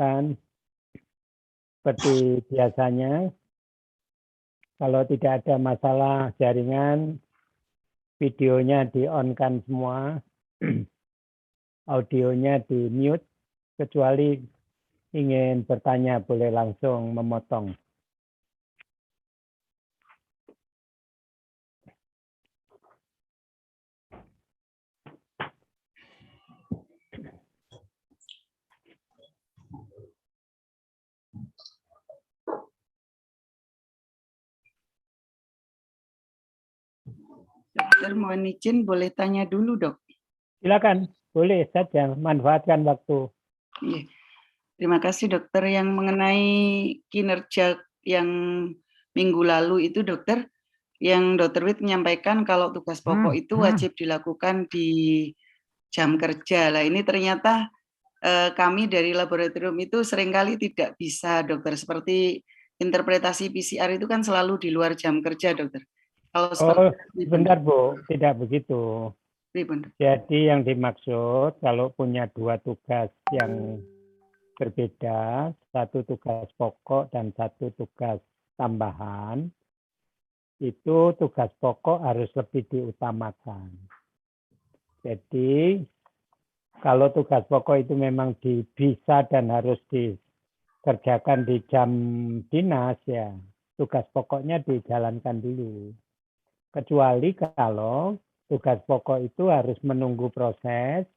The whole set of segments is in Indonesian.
lakukan seperti biasanya. Kalau tidak ada masalah jaringan, videonya di-on-kan semua, audionya di-mute, kecuali ingin bertanya boleh langsung memotong. Dokter, mohon izin boleh tanya dulu, Dok? Silakan, boleh saja, manfaatkan waktu. Iya. Terima kasih, Dokter. Yang mengenai kinerja yang minggu lalu itu, Dokter, yang Dokter Wit menyampaikan kalau tugas pokok itu wajib dilakukan di jam kerja. Lah ini ternyata kami dari laboratorium itu seringkali tidak bisa, Dokter. Seperti interpretasi PCR itu kan selalu di luar jam kerja, Dokter. Kalau Oh, seperti sebentar Bu, tidak begitu. itu, Jadi yang dimaksud kalau punya dua tugas yang berbeda, satu tugas pokok dan satu tugas tambahan, itu tugas pokok harus lebih diutamakan. Jadi kalau tugas pokok itu memang bisa dan harus dikerjakan di jam dinas, ya tugas pokoknya dijalankan dulu. Kecuali kalau tugas pokok itu harus menunggu proses,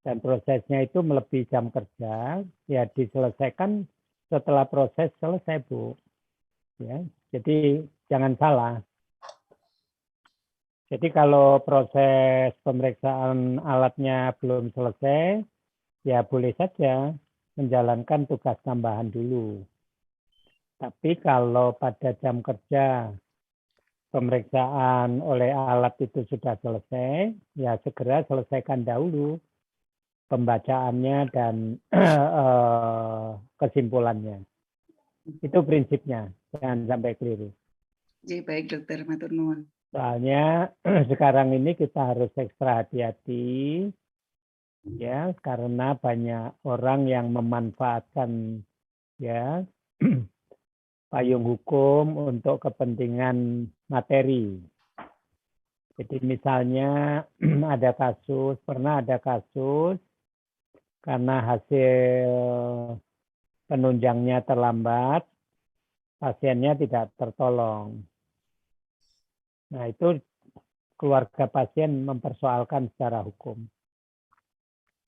dan prosesnya itu melebihi jam kerja, ya diselesaikan setelah proses selesai, Bu. Ya, jadi jangan salah. Jadi kalau proses pemeriksaan alatnya belum selesai, ya boleh saja menjalankan tugas tambahan dulu. Tapi kalau pada jam kerja pemeriksaan oleh alat itu sudah selesai, ya segera selesaikan dahulu pembacaannya dan kesimpulannya. Itu prinsipnya, jangan sampai keliru. Baik, Dokter, matur nuwun. Soalnya sekarang ini kita harus ekstra hati-hati, ya, karena banyak orang yang memanfaatkan ya payung hukum untuk kepentingan materi. Jadi misalnya pernah ada kasus karena hasil penunjangnya terlambat, pasiennya tidak tertolong. Nah, itu keluarga pasien mempersoalkan secara hukum.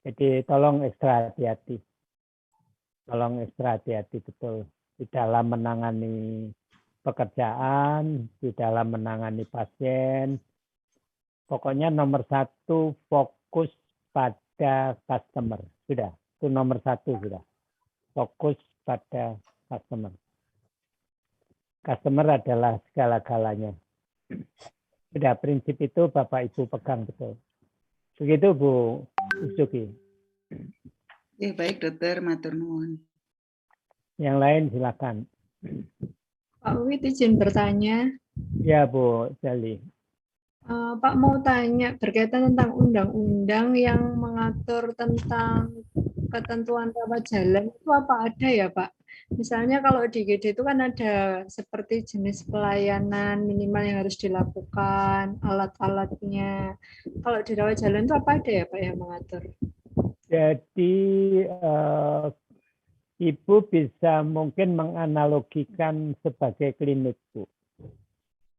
Jadi tolong ekstra hati-hati. Tolong ekstra hati-hati betul di dalam menangani pekerjaan, di dalam menangani pasien. Pokoknya nomor satu fokus pada customer. Sudah, itu nomor satu sudah. Fokus pada customer. Customer adalah segala-galanya. Sudah, prinsip itu Bapak Ibu pegang betul. Begitu Bu Usuki. Baik, Dokter, matur nuwun. Yang lain silakan. Pak Wit izin bertanya. Ya Bu Jali. Pak mau tanya berkaitan tentang undang-undang yang mengatur tentang ketentuan rawat jalan itu apa ada ya Pak? Misalnya kalau di GD itu kan ada seperti jenis pelayanan minimal yang harus dilakukan, alat-alatnya. Kalau di rawat jalan itu apa ada ya Pak yang mengatur? Jadi Ibu bisa mungkin menganalogikan sebagai klinik, Bu.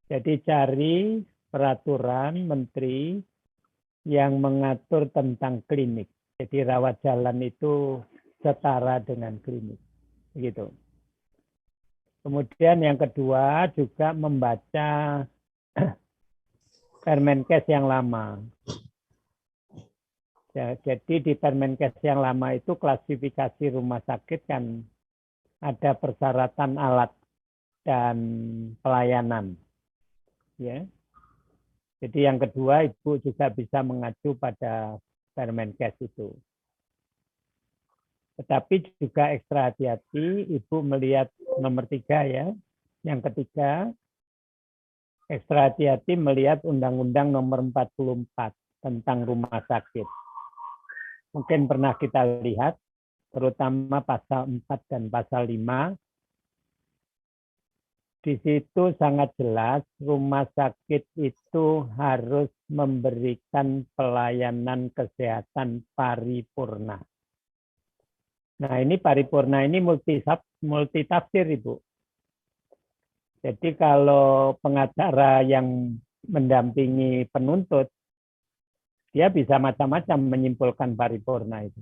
Jadi cari peraturan menteri yang mengatur tentang klinik. Jadi rawat jalan itu setara dengan klinik. Begitu. Kemudian yang kedua juga membaca Permenkes yang lama. Ya, jadi di Permenkes yang lama itu klasifikasi rumah sakit kan ada persyaratan alat dan pelayanan. Ya. Jadi yang kedua Ibu juga bisa mengacu pada Permenkes itu. Tetapi juga ekstra hati-hati Ibu melihat nomor 3 ya. Yang ketiga, ekstra hati-hati melihat Undang-Undang nomor 44 tentang rumah sakit. Mungkin pernah kita lihat terutama pasal 4 dan pasal 5. Di situ sangat jelas rumah sakit itu harus memberikan pelayanan kesehatan paripurna. Nah, ini paripurna ini multitafsir, Ibu. Jadi kalau pengacara yang mendampingi penuntut, dia bisa macam-macam menyimpulkan paripurna itu.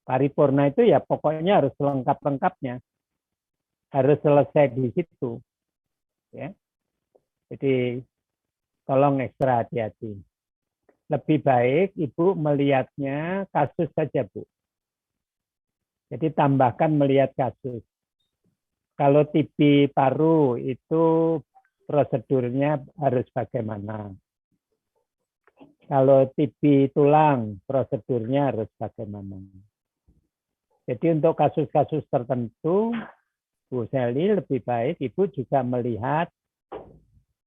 Paripurna itu ya pokoknya harus lengkap-lengkapnya. Harus selesai di situ. Ya. Jadi tolong ekstra hati-hati. Lebih baik Ibu melihatnya kasus saja, Bu. Jadi tambahkan melihat kasus. Kalau TB paru itu prosedurnya harus bagaimana? Kalau TB tulang, prosedurnya harus bagaimana? Jadi untuk kasus-kasus tertentu, Bu Sally, lebih baik Ibu juga melihat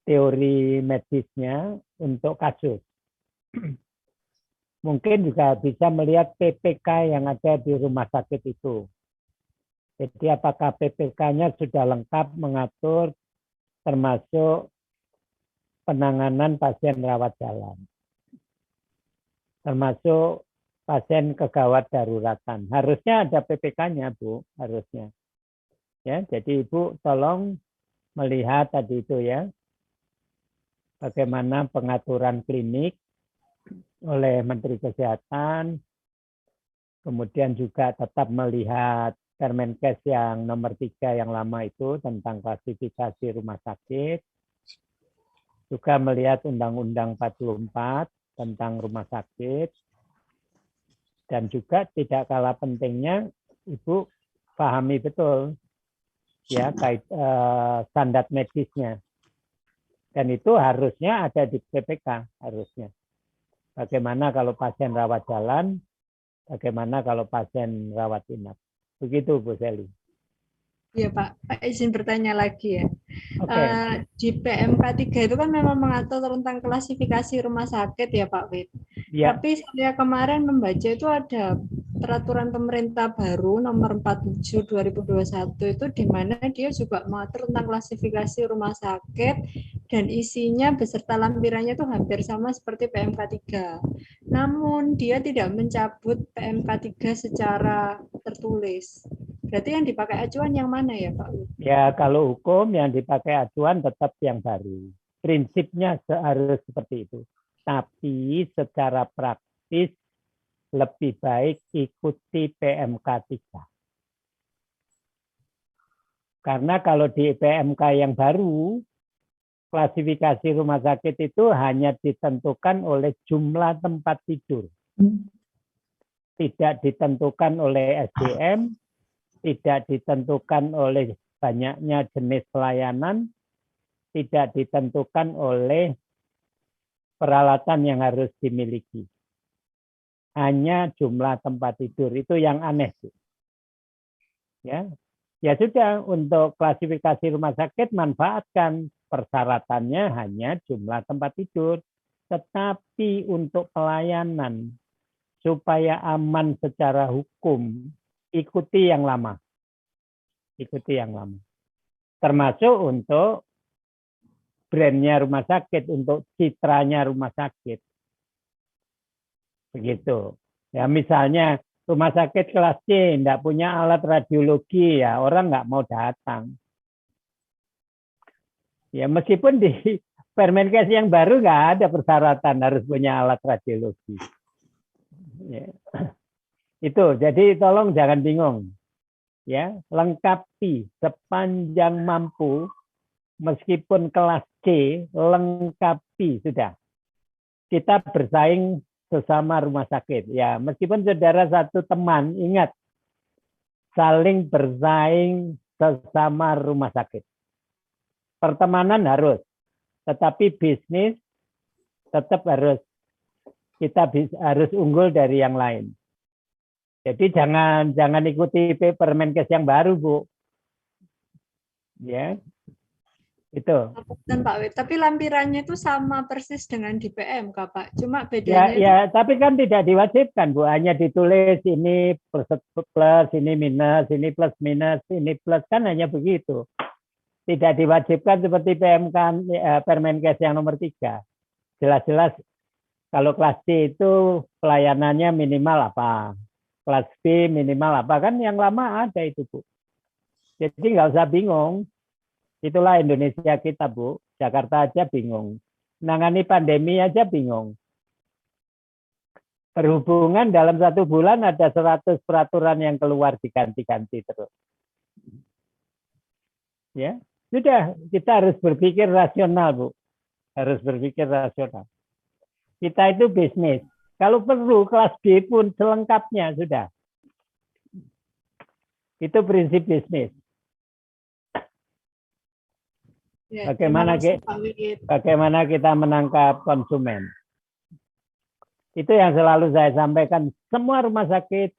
teori medisnya untuk kasus. Mungkin juga bisa melihat PPK yang ada di rumah sakit itu. Jadi apakah PPK-nya sudah lengkap mengatur termasuk penanganan pasien rawat jalan. Termasuk pasien kegawat daruratan. Harusnya ada PPK-nya, Bu, harusnya. Ya, jadi Ibu tolong melihat tadi itu ya, bagaimana pengaturan klinik oleh Menteri Kesehatan, kemudian juga tetap melihat Permenkes yang nomor 3 yang lama itu tentang klasifikasi rumah sakit, juga melihat Undang-Undang 44 tentang rumah sakit, dan juga tidak kalah pentingnya Ibu pahami betul ya standar medisnya, dan itu harusnya ada di PPK harusnya. Bagaimana kalau pasien rawat jalan, bagaimana kalau pasien rawat inap, begitu Bu Sally. Iya Pak izin bertanya lagi ya. Oke. Di PMK 3 itu kan memang mengatur tentang klasifikasi rumah sakit ya Pak Wid. Ya. Tapi saya kemarin membaca itu ada peraturan pemerintah baru nomor 47 2021 itu di mana dia juga mengatur tentang klasifikasi rumah sakit dan isinya beserta lampirannya itu hampir sama seperti PMK 3. Namun dia tidak mencabut PMK 3 secara tertulis. Berarti yang dipakai acuan yang mana ya Pak? Ya, kalau hukum yang dipakai acuan tetap yang baru. Prinsipnya harus seperti itu. Tapi secara praktis lebih baik ikuti PMK 3. Karena kalau di PMK yang baru, klasifikasi rumah sakit itu hanya ditentukan oleh jumlah tempat tidur. Tidak ditentukan oleh SDM, tidak ditentukan oleh banyaknya jenis pelayanan, tidak ditentukan oleh peralatan yang harus dimiliki. Hanya jumlah tempat tidur, itu yang aneh. Ya, ya sudah, untuk klasifikasi rumah sakit manfaatkan persyaratannya hanya jumlah tempat tidur, tetapi untuk pelayanan supaya aman secara hukum, ikuti yang lama. Ikuti yang lama. Termasuk untuk brandnya rumah sakit, untuk citranya rumah sakit. Begitu. Ya misalnya rumah sakit kelas C tidak punya alat radiologi, ya orang nggak mau datang. Ya meskipun di Permenkes yang baru nggak ada persyaratan harus punya alat radiologi. Ya. Itu, jadi tolong jangan bingung. Ya, lengkapi sepanjang mampu, meskipun kelas C, lengkapi sudah. Kita bersaing sesama rumah sakit. Ya, meskipun saudara satu teman, ingat saling bersaing sesama rumah sakit. Pertemanan harus, tetapi bisnis tetap harus harus unggul dari yang lain. Jadi jangan ikuti Permenkes yang baru, Bu. Ya. Itu. Dan Pak Wid, tapi lampirannya itu sama persis dengan di PMK, Pak. Cuma Ya, bedanya itu ya, tapi kan tidak diwajibkan, Bu. Hanya ditulis ini plus, plus, ini minus, ini plus minus, ini plus, kan hanya begitu. Tidak diwajibkan seperti PMK Permenkes yang nomor 3. Jelas-jelas kalau kelas C itu pelayanannya minimal apa, kelas B minimal apa, kan yang lama ada itu, Bu. Jadi nggak usah bingung. Itulah Indonesia kita, Bu. Jakarta aja bingung. Menangani pandemi aja bingung. Berhubungan dalam 1 bulan ada 100 peraturan yang keluar diganti-ganti terus. Ya, sudah, kita harus berpikir rasional, Bu. Harus berpikir rasional. Kita itu bisnis. Kalau perlu kelas B pun selengkapnya sudah. Itu prinsip bisnis. ya, Bagaimana kita menangkap konsumen? Itu yang selalu saya sampaikan. Semua rumah sakit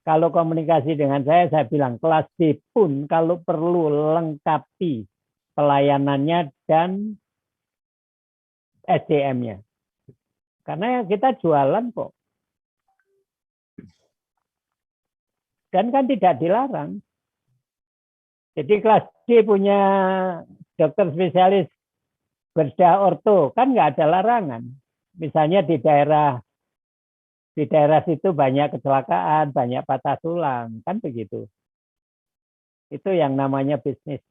kalau komunikasi dengan saya bilang kelas D pun kalau perlu lengkapi pelayanannya dan SDM-nya. Karena kita jualan kok. Dan kan tidak dilarang. Jadi kelas D punya dokter spesialis bedah orto, kan nggak ada larangan. Misalnya di daerah situ banyak kecelakaan, banyak patah tulang, kan begitu. Itu yang namanya bisnis.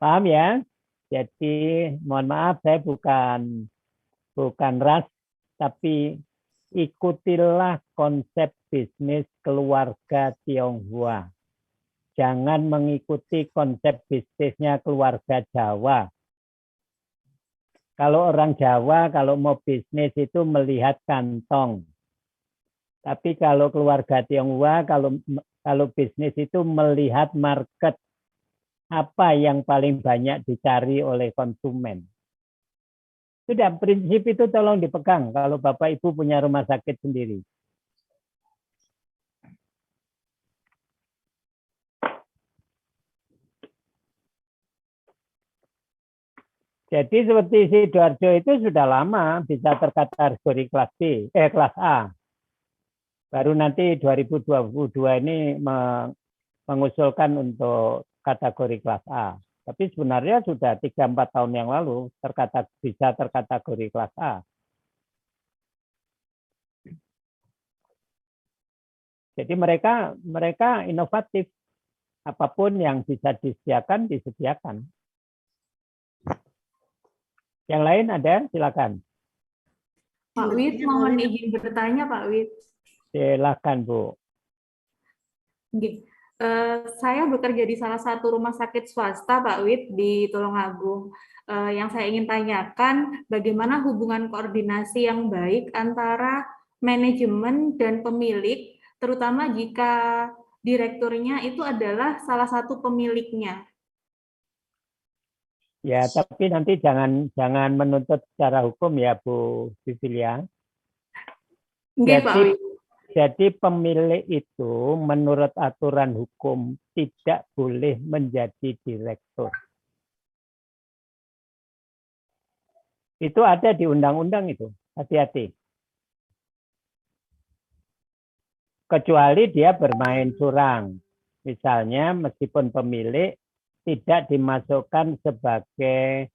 Paham ya? Jadi mohon maaf saya bukan ras, tapi ikutilah konsep bisnis keluarga Tionghoa. Jangan mengikuti konsep bisnisnya keluarga Jawa. Kalau orang Jawa, kalau mau bisnis itu melihat kantong. Tapi kalau keluarga Tionghoa, kalau bisnis itu melihat market. Apa yang paling banyak dicari oleh konsumen. Sudah, prinsip itu tolong dipegang kalau Bapak Ibu punya rumah sakit sendiri. Jadi seperti Sidoarjo itu sudah lama bisa terkategori kelas B, kelas A. Baru nanti 2022 ini mengusulkan untuk kategori kelas A. Tapi sebenarnya sudah 3-4 tahun yang lalu bisa terkategori kelas A. Jadi mereka inovatif. Apapun yang bisa disediakan, disediakan. Yang lain ada? Silakan. Pak Wid, mohon izin bertanya, Pak Wid. Silakan, Bu. Oke. Saya bekerja di salah satu rumah sakit swasta, Pak Wid, di Tulungagung. Yang saya ingin tanyakan, bagaimana hubungan koordinasi yang baik antara manajemen dan pemilik, terutama jika direkturnya itu adalah salah satu pemiliknya. Ya, tapi nanti jangan menuntut secara hukum ya, Bu Sisilia. Jadi pemilik itu menurut aturan hukum tidak boleh menjadi direktur. Itu ada di undang-undang itu. Hati-hati. Kecuali dia bermain curang. Misalnya meskipun pemilik tidak dimasukkan sebagai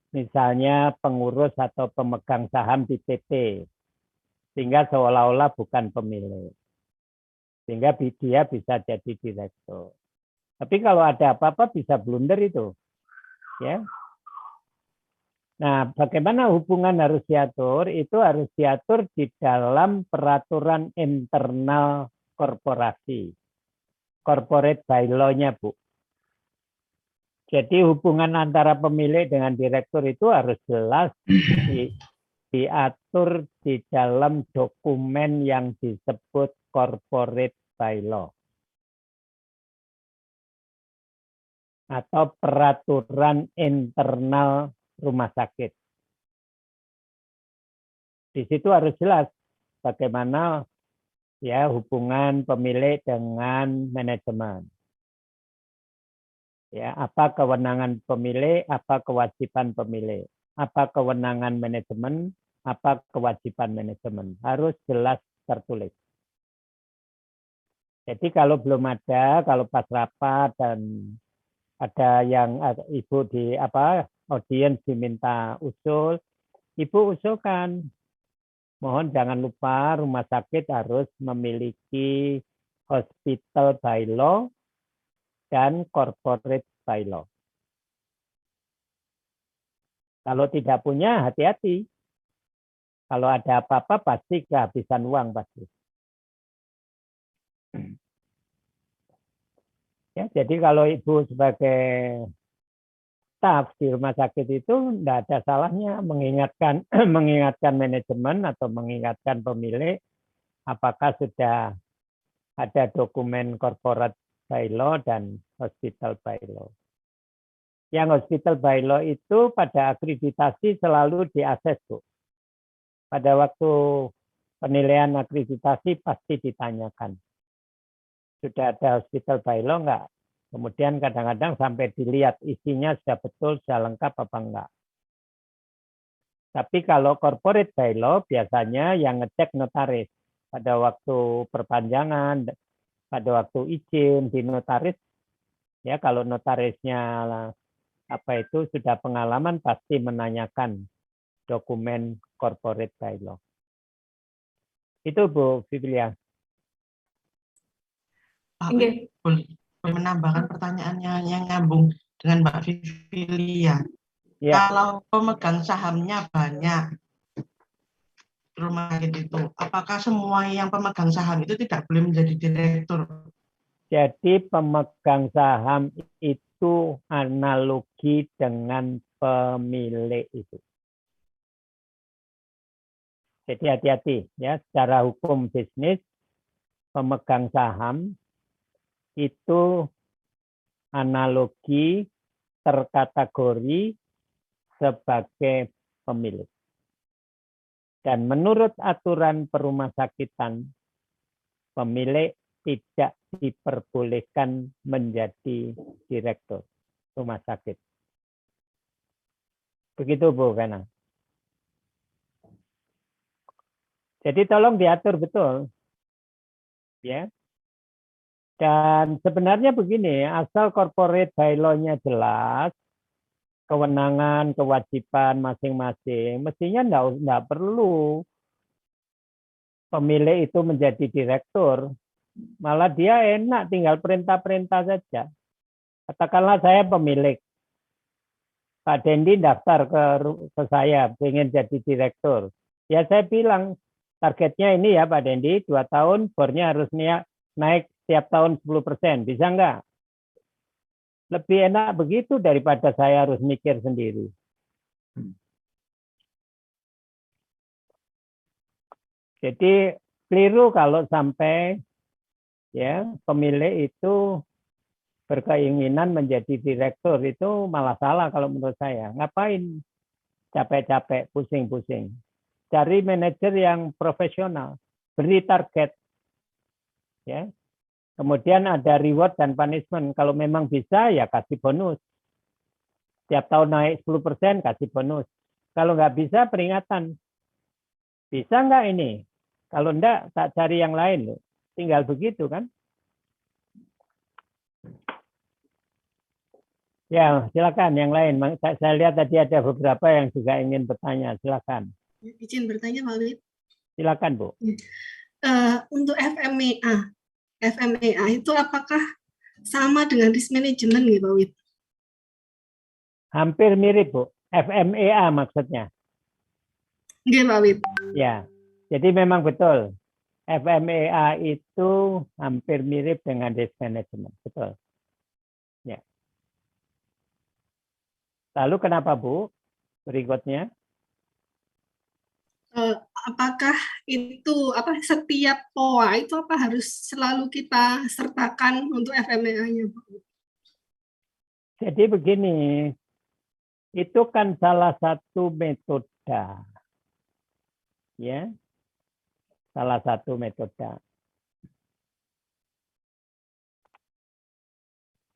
misalnya pengurus atau pemegang saham di PT. Sehingga seolah-olah bukan pemilik. Sehingga dia bisa jadi direktur. Tapi kalau ada apa-apa bisa blunder itu. Ya. Nah, bagaimana hubungan harus diatur? Itu harus diatur di dalam peraturan internal korporasi. Corporate bylaw-nya, Bu. Jadi hubungan antara pemilik dengan direktur itu harus jelas diatur di dalam dokumen yang disebut corporate bylaw. Atau peraturan internal rumah sakit. Di situ harus jelas bagaimana ya hubungan pemilik dengan manajemen. Ya, apa kewenangan pemilik, apa kewajiban pemilik, apa kewenangan manajemen, apa kewajiban manajemen. Harus jelas tertulis. Jadi kalau belum ada, kalau pas rapat dan ada yang ibu di audiens diminta usul, ibu usulkan. Mohon jangan lupa rumah sakit harus memiliki hospital bylaw dan corporate bylaw. Kalau tidak punya, hati-hati. Kalau ada apa-apa, pasti kehabisan uang pasti. Ya, jadi kalau ibu sebagai staf di rumah sakit itu tidak ada salahnya mengingatkan mengingatkan manajemen atau mengingatkan pemilik apakah sudah ada dokumen corporate bylaw dan hospital bylaw. Yang hospital bylaw itu pada akreditasi selalu diakses, Bu. Pada waktu penilaian akreditasi pasti ditanyakan. Sudah ada hospital bylaw enggak? Kemudian kadang-kadang sampai dilihat isinya sudah betul, sudah lengkap apa enggak. Tapi kalau corporate bylaw biasanya yang ngecek notaris. Pada waktu perpanjangan, pada waktu izin di notaris, ya kalau notarisnya sudah pengalaman pasti menanyakan dokumen corporate bylaw. Itu Bu Fiblia. Pak Wid, boleh menambahkan pertanyaannya yang nyambung dengan Mbak Vivilia. Ya. Kalau pemegang sahamnya banyak rumah sakit itu, apakah semua yang pemegang saham itu tidak boleh menjadi direktur? Jadi pemegang saham itu analogi dengan pemilik itu. Jadi hati-hati ya, secara hukum bisnis pemegang saham itu analogi terkategori sebagai pemilik. Dan menurut aturan perumah sakitan, pemilik tidak diperbolehkan menjadi direktur rumah sakit. Begitu Bu Vena. Jadi tolong diatur betul. Ya. Dan sebenarnya begini, asal corporate bylaw-nya jelas, kewenangan, kewajiban masing-masing, mestinya enggak perlu pemilik itu menjadi direktur. Malah dia enak tinggal perintah-perintah saja. Katakanlah saya pemilik. Pak Dendi daftar ke saya, ingin jadi direktur. Ya saya bilang, targetnya ini ya Pak Dendi, 2 tahun, bornya harus naik setiap tahun 10%. Bisa enggak? Lebih enak begitu daripada saya harus mikir sendiri. Jadi keliru kalau sampai ya pemilik itu berkeinginan menjadi direktur, itu malah salah kalau menurut saya. Ngapain capek-capek, pusing-pusing. Cari manajer yang profesional, beri target. Ya. Kemudian ada reward dan punishment. Kalau memang bisa ya kasih bonus. Tiap tahun naik 10% kasih bonus. Kalau nggak bisa peringatan. Bisa nggak ini? Kalau enggak tak cari yang lain loh. Tinggal begitu kan? Ya, silakan yang lain. Saya lihat tadi ada beberapa yang juga ingin bertanya. Silakan. Izin bertanya, Pak Wid. Silakan, Bu. Untuk FMEA itu apakah sama dengan risk management, ya, Pak Wid? Hampir mirip, Bu. FMEA maksudnya. Iya, Pak Wid. Ya, jadi memang betul. FMEA itu hampir mirip dengan risk management. Betul. Ya. Lalu kenapa, Bu? Berikutnya. Apakah itu setiap POA itu harus selalu kita sertakan untuk FMEA-nya, Pak? Jadi begini, itu kan salah satu metode, ya, salah satu metode.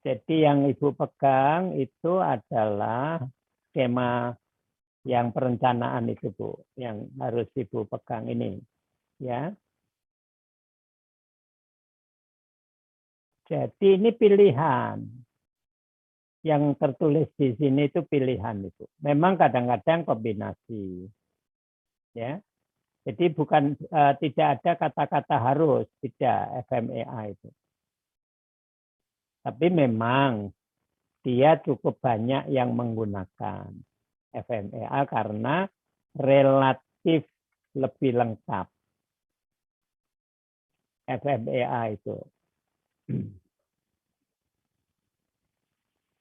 Jadi yang Ibu pegang itu adalah skema yang perencanaan itu, Bu, yang harus Ibu pegang ini, ya. Jadi ini pilihan. Yang tertulis di sini itu pilihan itu. Memang kadang-kadang kombinasi, ya. Jadi bukan tidak ada kata-kata harus, tidak FMEA itu. Tapi memang dia cukup banyak yang menggunakan FMEA karena relatif lebih lengkap FMEA itu.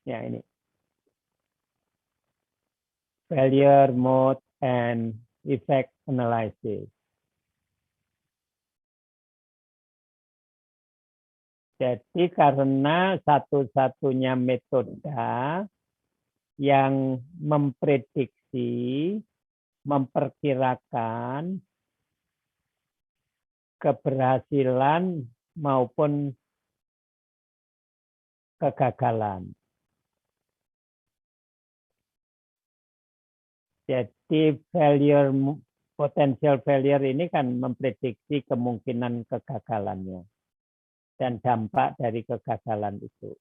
Ya ini. Failure mode and effect analysis. Jadi karena satu-satunya metode yang memprediksi, memperkirakan keberhasilan maupun kegagalan. Jadi potential failure ini kan memprediksi kemungkinan kegagalannya dan dampak dari kegagalan itu.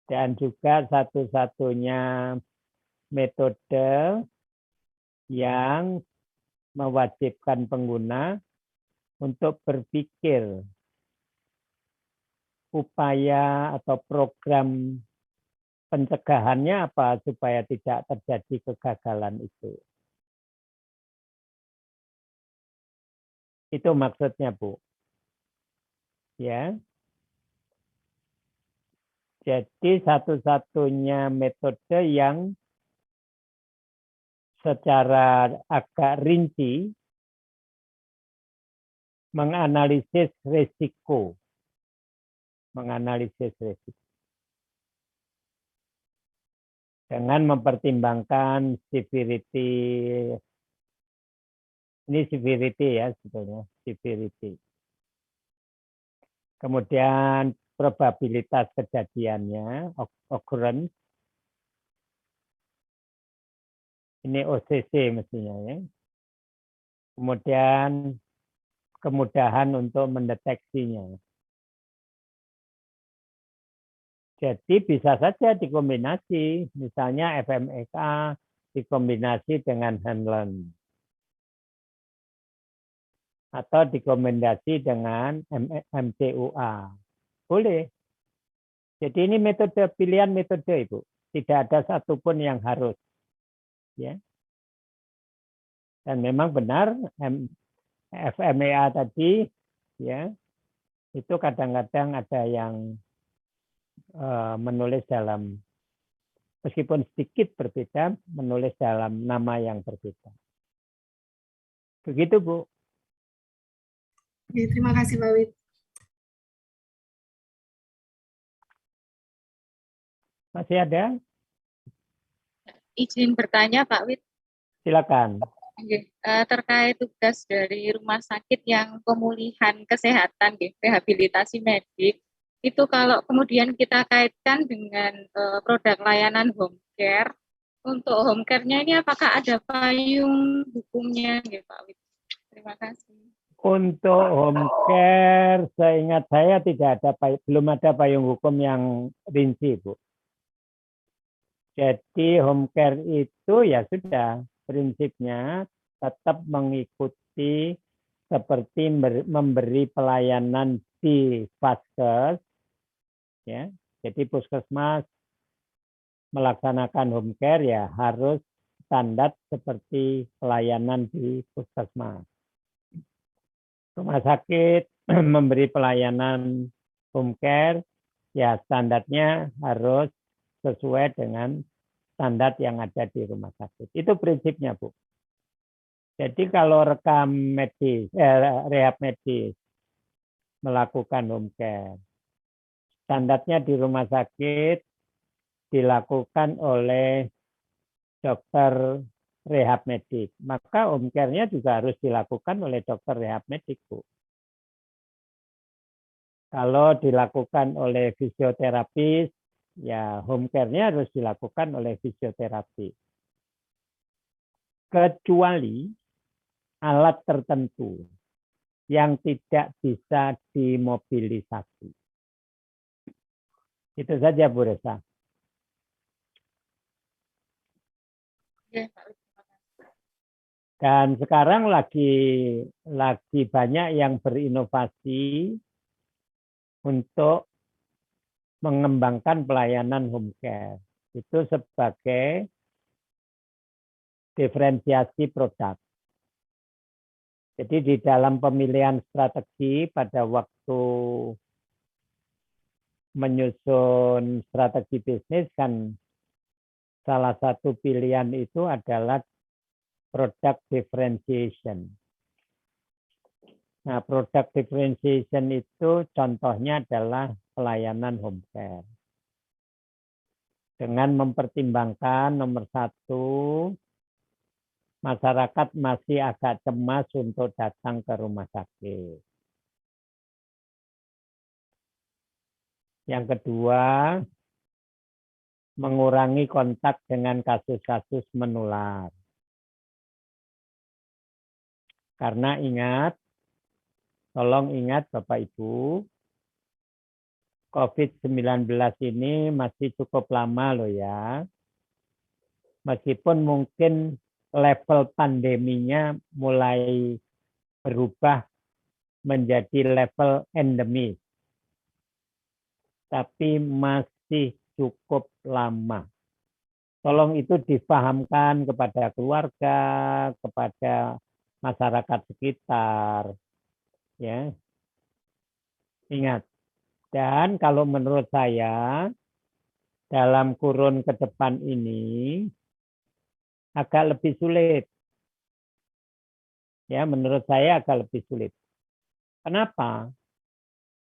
Dan juga satu-satunya metode yang mewajibkan pengguna untuk berpikir upaya atau program pencegahannya apa supaya tidak terjadi kegagalan itu. Itu maksudnya, Bu. Ya. Jadi satu-satunya metode yang secara agak rinci menganalisis risiko. Menganalisis risiko. Dengan mempertimbangkan severity. Ini severity ya sebetulnya, severity. Kemudian probabilitas kejadiannya, occurrence. Ini OCC mestinya ya. Kemudian kemudahan untuk mendeteksinya. Jadi bisa saja dikombinasi, misalnya FMEA dikombinasi dengan Hanlon. Atau dikombinasi dengan MCUA. Boleh. Jadi ini metode pilihan metode Ibu. Tidak ada satupun yang harus. Ya. Dan memang benar FMEA tadi ya itu kadang-kadang ada yang menulis dalam meskipun sedikit berbeda menulis dalam nama yang berbeda. Begitu Bu. Oke, terima kasih Pak Wid. Masih ada? Izin bertanya Pak Wid. Silakan. Terkait tugas dari rumah sakit yang pemulihan kesehatan, rehabilitasi medik, itu kalau kemudian kita kaitkan dengan produk layanan home care, untuk home care-nya ini apakah ada payung hukumnya, Pak Wid? Terima kasih. Untuk home care, seingat saya belum ada payung hukum yang rinci, Bu. Jadi home care itu ya sudah prinsipnya tetap mengikuti seperti memberi pelayanan di vaskes, ya. Jadi puskesmas melaksanakan home care ya harus standar seperti pelayanan di puskesmas. Rumah sakit memberi pelayanan home care ya standarnya harus sesuai dengan standar yang ada di rumah sakit. Itu prinsipnya, Bu. Jadi kalau rekam medis, rehab medis melakukan home care, standarnya di rumah sakit dilakukan oleh dokter rehab medik. Maka home care-nya juga harus dilakukan oleh dokter rehab medik, Bu. Kalau dilakukan oleh fisioterapis, ya home care-nya harus dilakukan oleh fisioterapi. Kecuali alat tertentu yang tidak bisa dimobilisasi. Itu saja Bu Resa. Oke, Pak Wid, terima kasih. Dan sekarang lagi banyak yang berinovasi untuk mengembangkan pelayanan home care. Itu sebagai diferensiasi produk. Jadi di dalam pemilihan strategi pada waktu menyusun strategi bisnis kan salah satu pilihan itu adalah product differentiation. Nah, product differentiation itu contohnya adalah pelayanan home care. Dengan mempertimbangkan nomor satu, masyarakat masih agak cemas untuk datang ke rumah sakit. Yang kedua, mengurangi kontak dengan kasus-kasus menular. Karena ingat, tolong ingat Bapak Ibu, COVID-19 ini masih cukup lama loh ya. Meskipun mungkin level pandeminya mulai berubah menjadi level endemis. Tapi masih cukup lama. Tolong itu dipahamkan kepada keluarga, kepada masyarakat sekitar. Ya. Ingat. Dan kalau menurut saya, dalam kurun ke depan ini, agak lebih sulit. Ya, menurut saya agak lebih sulit. Kenapa?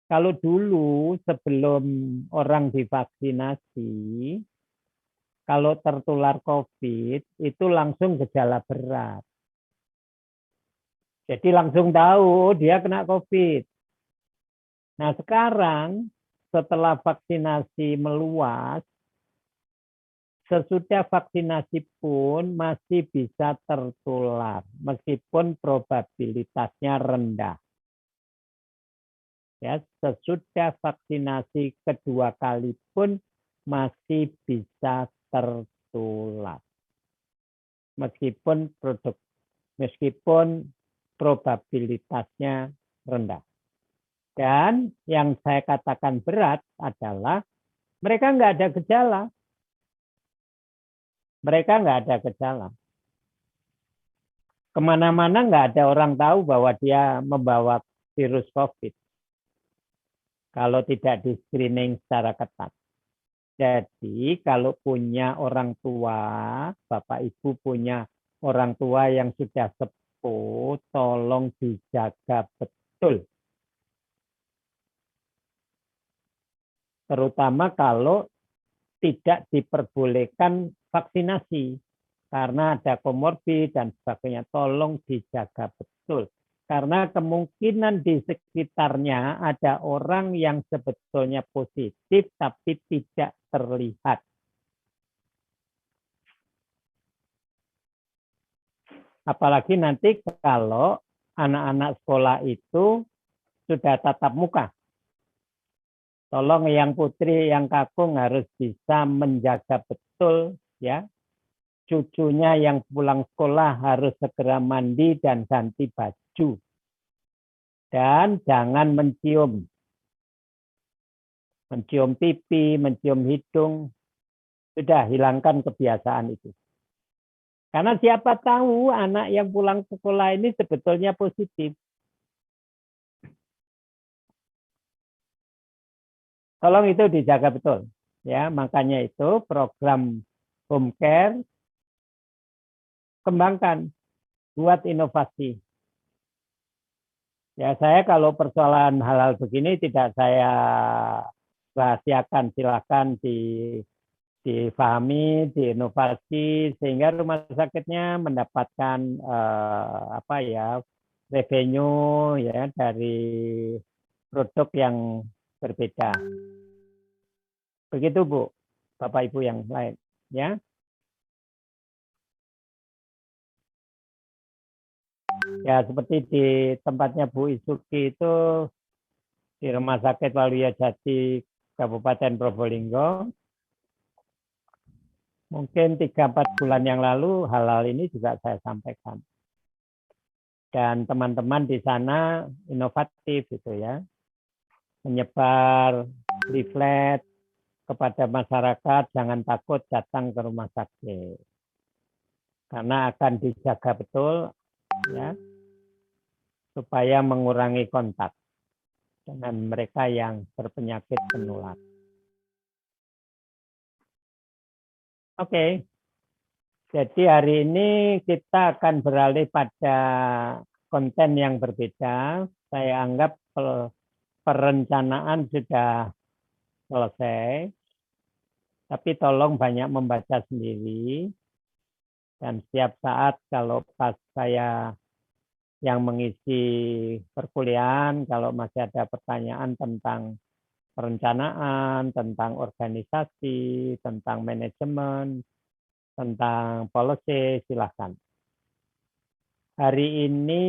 Kalau dulu sebelum orang divaksinasi, kalau tertular COVID itu langsung gejala berat. Jadi langsung tahu dia kena COVID. Nah sekarang setelah vaksinasi meluas, sesudah vaksinasi pun masih bisa tertular, meskipun probabilitasnya rendah. Ya, sesudah vaksinasi kedua kali pun masih bisa tertular. Meskipun probabilitasnya rendah. Dan yang saya katakan berat adalah mereka nggak ada gejala. Mereka nggak ada gejala. Kemana-mana nggak ada orang tahu bahwa dia membawa virus COVID. Kalau tidak di screening secara ketat. Jadi kalau punya orang tua, Bapak Ibu punya orang tua yang sudah sepuh, tolong dijaga betul. Terutama kalau tidak diperbolehkan vaksinasi karena ada komorbid dan sebagainya, tolong dijaga betul. Karena kemungkinan di sekitarnya ada orang yang sebetulnya positif tapi tidak terlihat. Apalagi nanti kalau anak-anak sekolah itu sudah tatap muka. Tolong yang putri, yang kakung harus bisa menjaga betul ya. Cucunya yang pulang sekolah harus segera mandi dan ganti baju. Dan jangan mencium. Mencium pipi, mencium hidung. Sudah hilangkan kebiasaan itu. Karena siapa tahu anak yang pulang sekolah ini sebetulnya positif. Tolong itu dijaga betul. Ya, makanya itu program home care kembangkan, buat inovasi. Ya, saya kalau persoalan hal-hal begini tidak saya rahasiakan, silakan difahami, diinovasi sehingga rumah sakitnya mendapatkan revenue ya dari produk yang berbeda. Begitu Bu, Bapak Ibu yang lain, ya. Ya seperti di tempatnya Bu Isuki itu di Rumah Sakit Waluya Jati Kabupaten Probolinggo. Mungkin 3-4 bulan yang lalu hal-hal ini juga saya sampaikan. Dan teman-teman di sana inovatif gitu ya. Menyebar leaflet kepada masyarakat, jangan takut datang ke rumah sakit. Karena akan dijaga betul ya, supaya mengurangi kontak dengan mereka yang berpenyakit penular. Oke, jadi hari ini kita akan beralih pada konten yang berbeda. Saya anggap perencanaan sudah selesai, tapi tolong banyak membaca sendiri. Dan setiap saat kalau pas saya yang mengisi perkuliahan, kalau masih ada pertanyaan tentang perencanaan, tentang organisasi, tentang manajemen, tentang policy, silahkan. Hari ini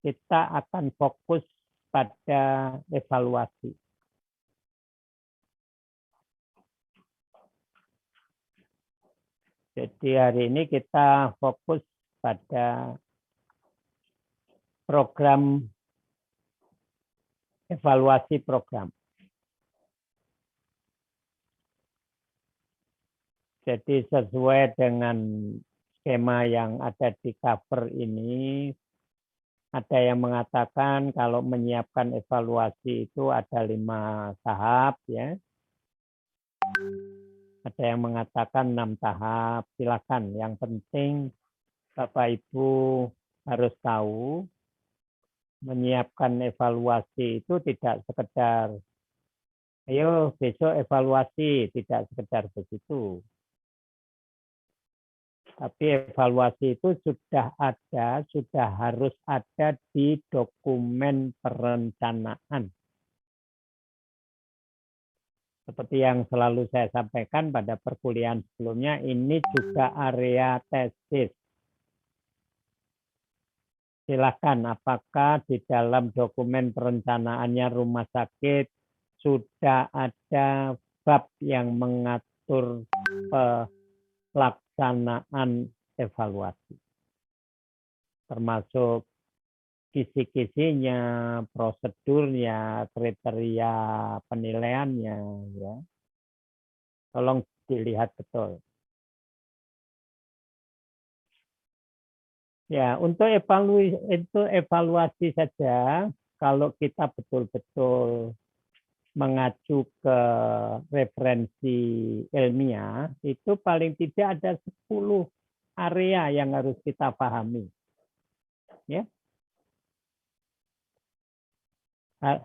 kita akan fokus pada evaluasi. Jadi hari ini kita fokus pada program evaluasi program. Jadi sesuai dengan skema yang ada di cover ini, ada yang mengatakan kalau menyiapkan evaluasi itu ada 5 tahap ya. Ada yang mengatakan 6 tahap. Silakan. Yang penting Bapak Ibu harus tahu menyiapkan evaluasi itu tidak sekedar ayo besok evaluasi, tidak sekedar begitu. Tapi evaluasi itu sudah ada, sudah harus ada di dokumen perencanaan. Seperti yang selalu saya sampaikan pada perkuliahan sebelumnya, ini juga area tesis. Silakan, apakah di dalam dokumen perencanaannya rumah sakit sudah ada bab yang mengatur pelaksanaan evaluasi, termasuk kisi-kisinya, prosedurnya, kriteria penilaiannya, ya. Tolong dilihat betul. Ya, untuk evaluasi saja, kalau kita betul-betul mengacu ke referensi ilmiah, itu paling tidak ada 10 area yang harus kita pahami. Ya.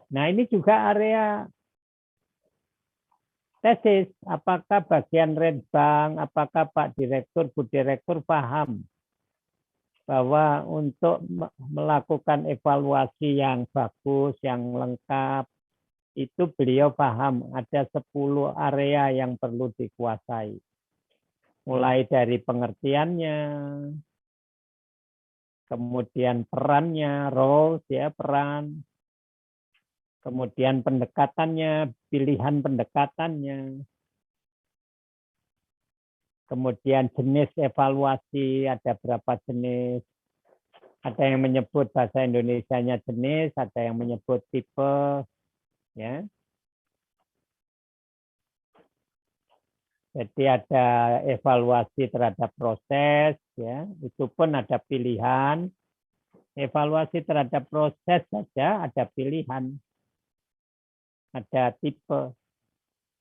Nah, ini juga area tesis. Apakah bagian Redbank, apakah Pak Direktur, Bu Direktur paham bahwa untuk melakukan evaluasi yang bagus, yang lengkap, itu beliau paham ada 10 area yang perlu dikuasai. Mulai dari pengertiannya, kemudian perannya, roles ya, peran, kemudian pendekatannya, pilihan pendekatannya, kemudian jenis evaluasi, ada berapa jenis, ada yang menyebut bahasa Indonesianya jenis, ada yang menyebut tipe, ya. Jadi ada evaluasi terhadap proses, ya, itu pun ada pilihan. Evaluasi terhadap proses saja ada pilihan, ada tipe.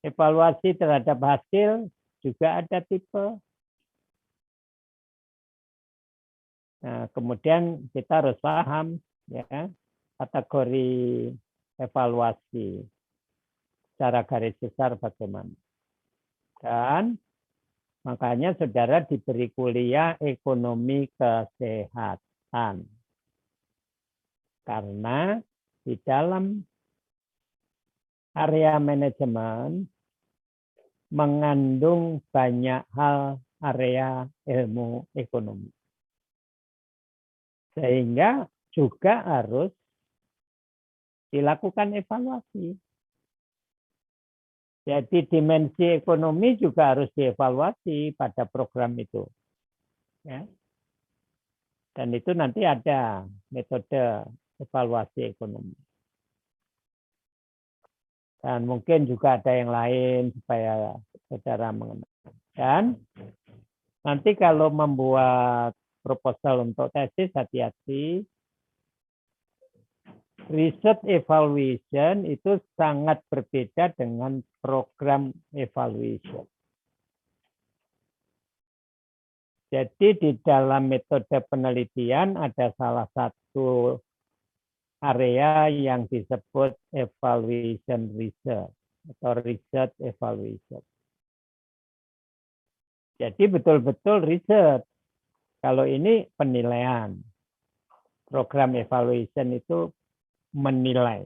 Evaluasi terhadap hasil juga ada tipe. Nah, kemudian kita harus paham ya kategori evaluasi secara garis besar bagaimana. Dan makanya saudara diberi kuliah ekonomi kesehatan. Karena di dalam area manajemen mengandung banyak hal area ilmu ekonomi. Sehingga juga harus dilakukan evaluasi. Jadi dimensi ekonomi juga harus dievaluasi pada program itu. Ya. Dan itu nanti ada metode evaluasi ekonomi. Dan mungkin juga ada yang lain supaya saudara mengenal. Dan nanti kalau membuat proposal untuk tesis, hati-hati. Research evaluation itu sangat berbeda dengan program evaluation. Jadi di dalam metode penelitian ada salah satu area yang disebut evaluation research atau research evaluation. Jadi betul-betul riset. Kalau ini penilaian. Program evaluation itu menilai.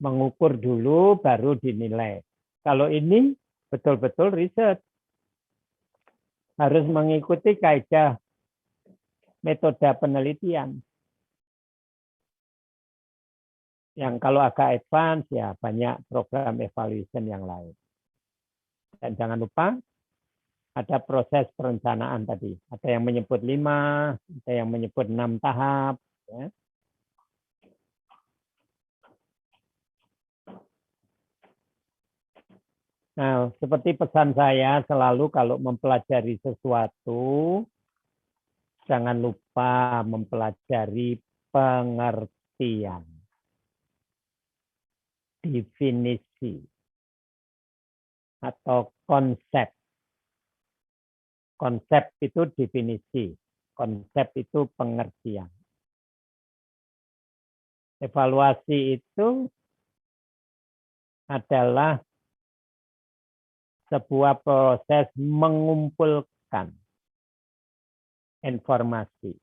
Mengukur dulu baru dinilai. Kalau ini betul-betul riset. Harus mengikuti kaidah metode penelitian. Yang kalau agak advance ya banyak program evaluation yang lain. Dan jangan lupa ada proses perencanaan tadi. Ada yang menyebut 5, ada yang menyebut 6 tahap. Ya. Nah, seperti pesan saya selalu kalau mempelajari sesuatu, jangan lupa mempelajari pengertian, definisi, atau konsep. Konsep itu definisi, konsep itu pengertian. Evaluasi itu adalah sebuah proses mengumpulkan informasi,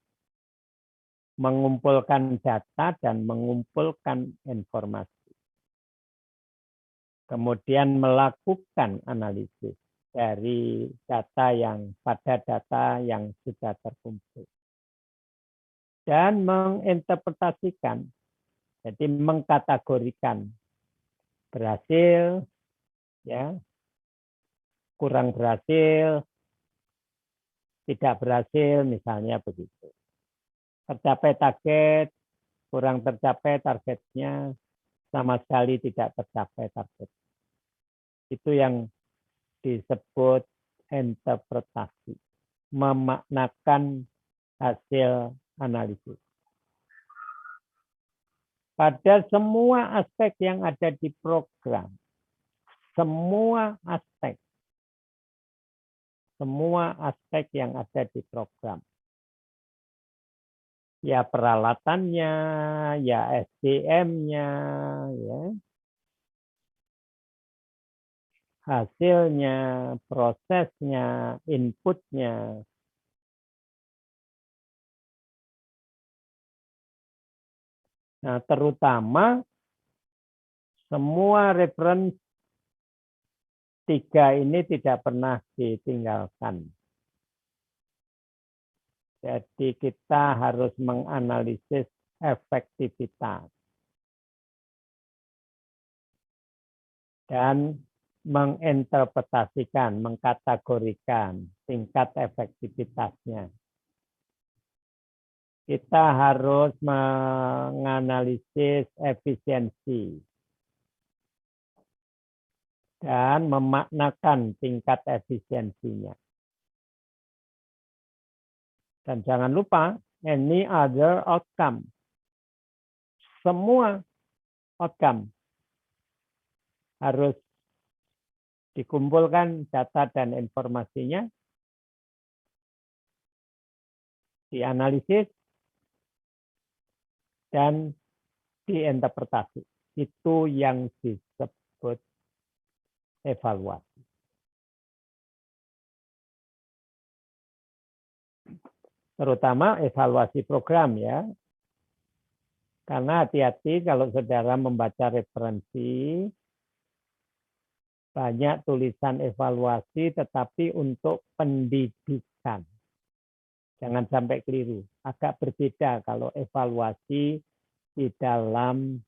mengumpulkan data dan mengumpulkan informasi. Kemudian melakukan analisis dari data yang sudah terkumpul. Dan menginterpretasikan, jadi mengkategorikan berhasil, ya, kurang berhasil, tidak berhasil, misalnya begitu. Tercapai target, kurang tercapai targetnya, sama sekali tidak tercapai target. Itu yang disebut interpretasi, memaknakan hasil analisis. Pada semua aspek yang ada di program, semua aspek yang ada di program. Ya peralatannya, ya SDM-nya, ya. Hasilnya, prosesnya, inputnya. Nah, terutama semua referensi 3 ini tidak pernah ditinggalkan. Jadi kita harus menganalisis efektivitas dan menginterpretasikan, mengkategorikan tingkat efektivitasnya. Kita harus menganalisis efisiensi dan memaknakan tingkat efisiensinya. Dan jangan lupa, any other outcome. Semua outcome harus dikumpulkan data dan informasinya, dianalisis, dan diinterpretasi. Itu yang disebut evaluasi. Terutama evaluasi program ya. Karena hati-hati kalau saudara membaca referensi, banyak tulisan evaluasi tetapi untuk pendidikan. Jangan sampai keliru. Agak berbeda kalau evaluasi di dalam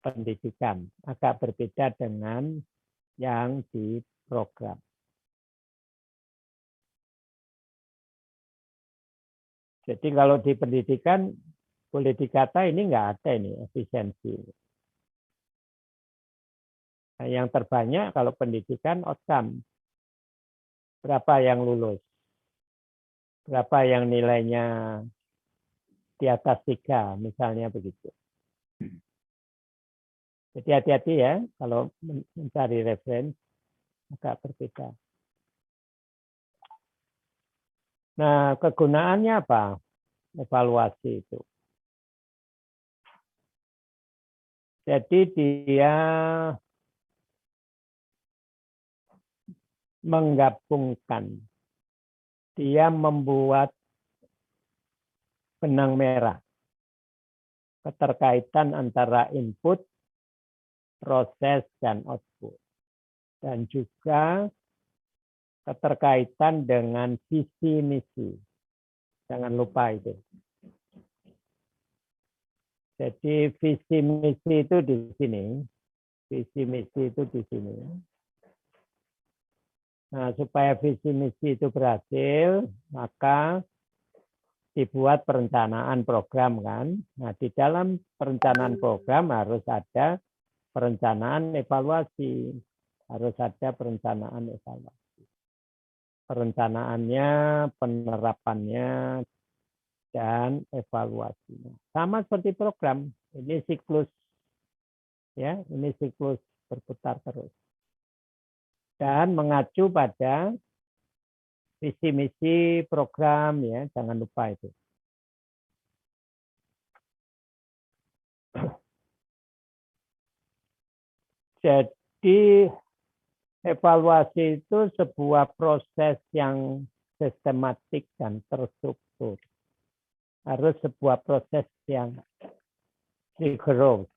pendidikan. Agak berbeda dengan yang di program. Jadi kalau di pendidikan, boleh dikata ini nggak ada ini efisiensi. Nah, yang terbanyak kalau pendidikan outcome. Berapa yang lulus? Berapa yang nilainya di atas 3, misalnya begitu. Jadi hati-hati ya, kalau mencari referensi agak berbeda. Nah, kegunaannya apa? Evaluasi itu. Jadi dia menggabungkan, dia membuat benang merah keterkaitan antara input, proses, dan output. Dan juga keterkaitan dengan visi misi. Jangan lupa itu. Jadi visi misi itu di sini. Visi misi itu di sini. Nah, supaya visi misi itu berhasil, maka dibuat perencanaan program kan. Nah, di dalam perencanaan program harus ada perencanaan evaluasi. Harus ada perencanaan evaluasi. Perencanaannya, penerapannya, dan evaluasinya. Sama seperti program. Ini siklus. Ya, ini siklus berputar terus. Dan mengacu pada visi misi program ya, jangan lupa itu. Jadi evaluasi itu sebuah proses yang sistematik dan terstruktur. Harus sebuah proses yang rigorous,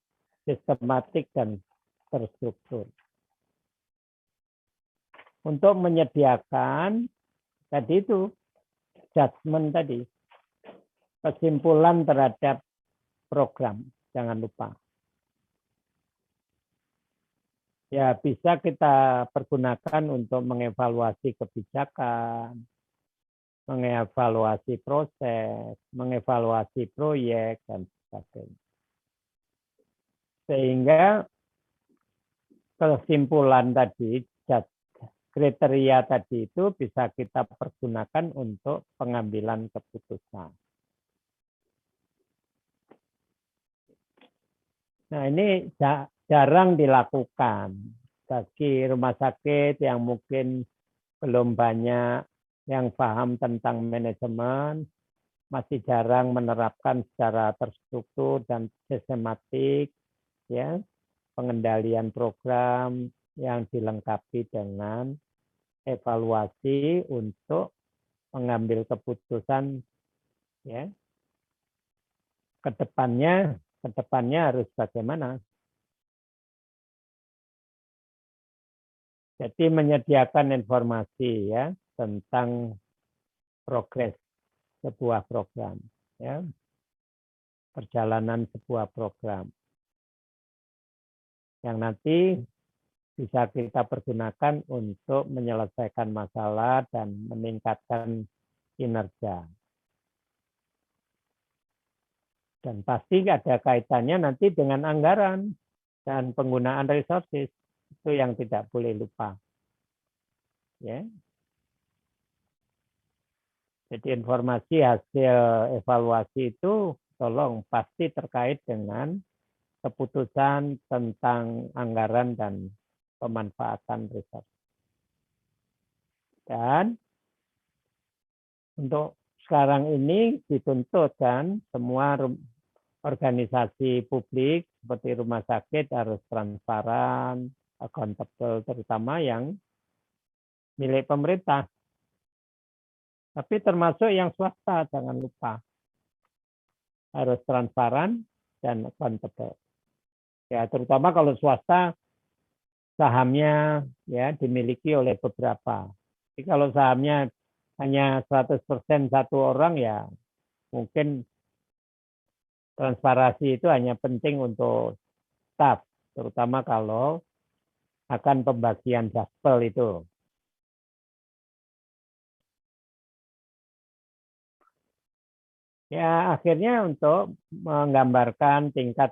sistematik dan terstruktur. Untuk menyediakan tadi itu judgment tadi, kesimpulan terhadap program, jangan lupa. Ya, bisa kita pergunakan untuk mengevaluasi kebijakan, mengevaluasi proses, mengevaluasi proyek, dan sebagainya. Sehingga kesimpulan tadi, kriteria tadi itu bisa kita pergunakan untuk pengambilan keputusan. Nah, ini jarang dilakukan bagi rumah sakit yang mungkin belum banyak yang paham tentang manajemen, masih jarang menerapkan secara terstruktur dan sistematik ya pengendalian program yang dilengkapi dengan evaluasi untuk mengambil keputusan ya kedepannya harus bagaimana. Jadi menyediakan informasi ya tentang progres sebuah program ya perjalanan sebuah program yang nanti bisa kita pergunakan untuk menyelesaikan masalah dan meningkatkan kinerja. Dan pasti ada kaitannya nanti dengan anggaran dan penggunaan resources. Itu yang tidak boleh lupa. Ya. Jadi informasi hasil evaluasi itu tolong pasti terkait dengan keputusan tentang anggaran dan pemanfaatan resource. Dan untuk sekarang ini dituntut kan semua organisasi publik seperti rumah sakit harus transparan, accountable, terutama yang milik pemerintah. Tapi termasuk yang swasta, jangan lupa. harus transparan dan akuntabel. Ya, terutama kalau swasta sahamnya ya dimiliki oleh beberapa. Jadi kalau sahamnya hanya 100% satu orang ya mungkin transparansi itu hanya penting untuk staff, terutama kalau akan pembagian jaspel itu. Ya, akhirnya untuk menggambarkan tingkat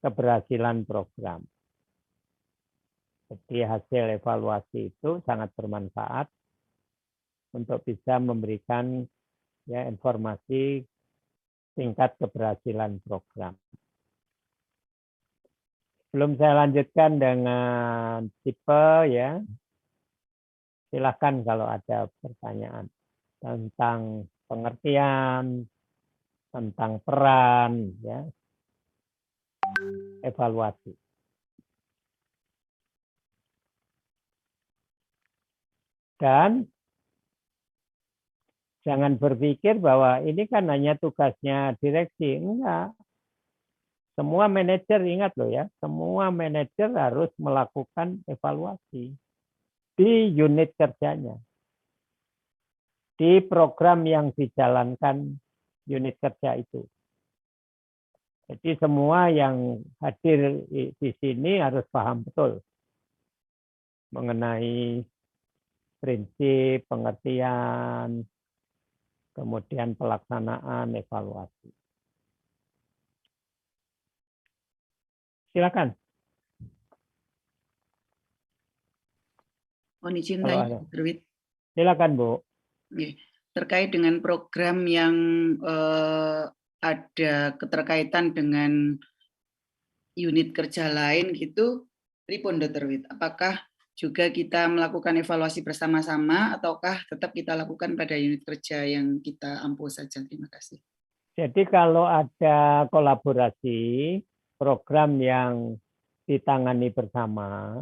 keberhasilan program. Jadi hasil evaluasi itu sangat bermanfaat untuk bisa memberikan ya informasi tingkat keberhasilan program. Sebelum saya lanjutkan dengan tipe ya, silakan kalau ada pertanyaan tentang pengertian, tentang peran, ya, evaluasi. Dan jangan berpikir bahwa ini kan hanya tugasnya direksi. Enggak. Semua manajer, ingat loh ya, semua manajer harus melakukan evaluasi di unit kerjanya. Di program yang dijalankan unit kerja itu. Jadi semua yang hadir di sini harus paham betul mengenai prinsip, pengertian, kemudian pelaksanaan, evaluasi. Silakan. Mohon izin tanya, Dr. Wid. Silakan, Bu. Terkait dengan program yang ada keterkaitan dengan unit kerja lain gitu, pripun Dr. Wid? Apakah juga kita melakukan evaluasi bersama-sama ataukah tetap kita lakukan pada unit kerja yang kita ampuh saja? Terima kasih. Jadi kalau ada kolaborasi, program yang ditangani bersama,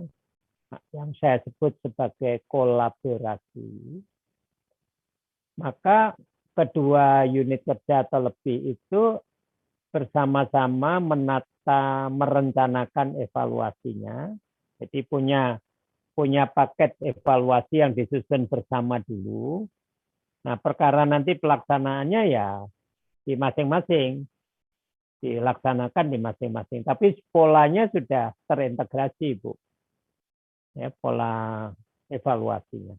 yang saya sebut sebagai kolaborasi, maka kedua unit kerja atau lebih itu bersama-sama merencanakan evaluasinya. Jadi punya paket evaluasi yang disusun bersama dulu. Nah, perkara nanti pelaksanaannya ya di masing-masing, dilaksanakan di masing-masing. Tapi polanya sudah terintegrasi, Bu. Ya, pola evaluasinya.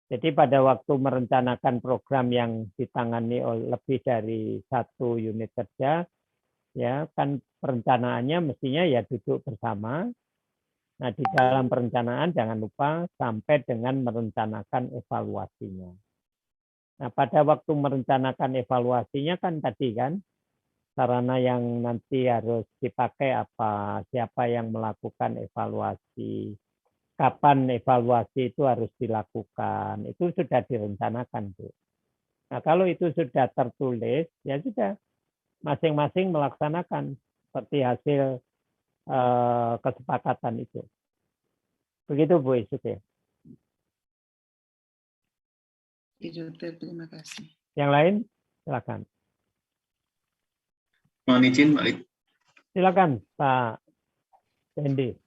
Jadi pada waktu merencanakan program yang ditangani oleh lebih dari satu unit kerja, ya kan perencanaannya mestinya ya duduk bersama. Nah, di dalam perencanaan jangan lupa sampai dengan merencanakan evaluasinya. Nah, pada waktu merencanakan evaluasinya kan tadi kan, sarana yang nanti harus dipakai apa, siapa yang melakukan evaluasi, kapan evaluasi itu harus dilakukan, itu sudah direncanakan, Bu. Nah, kalau itu sudah tertulis, ya sudah, masing-masing melaksanakan seperti hasil kesepakatan itu. Begitu, Bu Isuke. Dokter, terima kasih. Yang lain, silakan. Mohon izin, Pak. Silakan, Pak Dendi.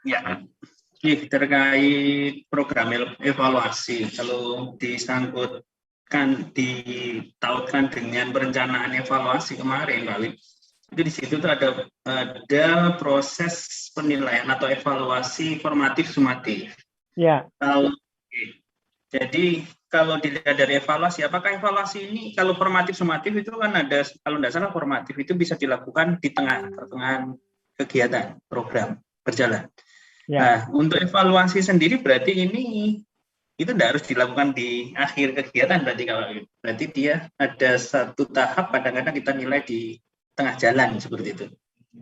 Ya, ini terkait program evaluasi. Kalau ditautkan dengan perencanaan evaluasi kemarin, Pak Wid, itu di situ tuh ada proses penilaian atau evaluasi formatif sumatif. Ya. Jadi kalau dilihat dari evaluasi, apakah evaluasi ini kalau formatif sumatif itu kan ada, kalau tidak salah formatif itu bisa dilakukan di pertengahan kegiatan program berjalan. Ya. Nah, untuk evaluasi sendiri berarti ini itu tidak harus dilakukan di akhir kegiatan berarti dia ada satu tahap kadang-kadang kita nilai di tengah jalan seperti itu.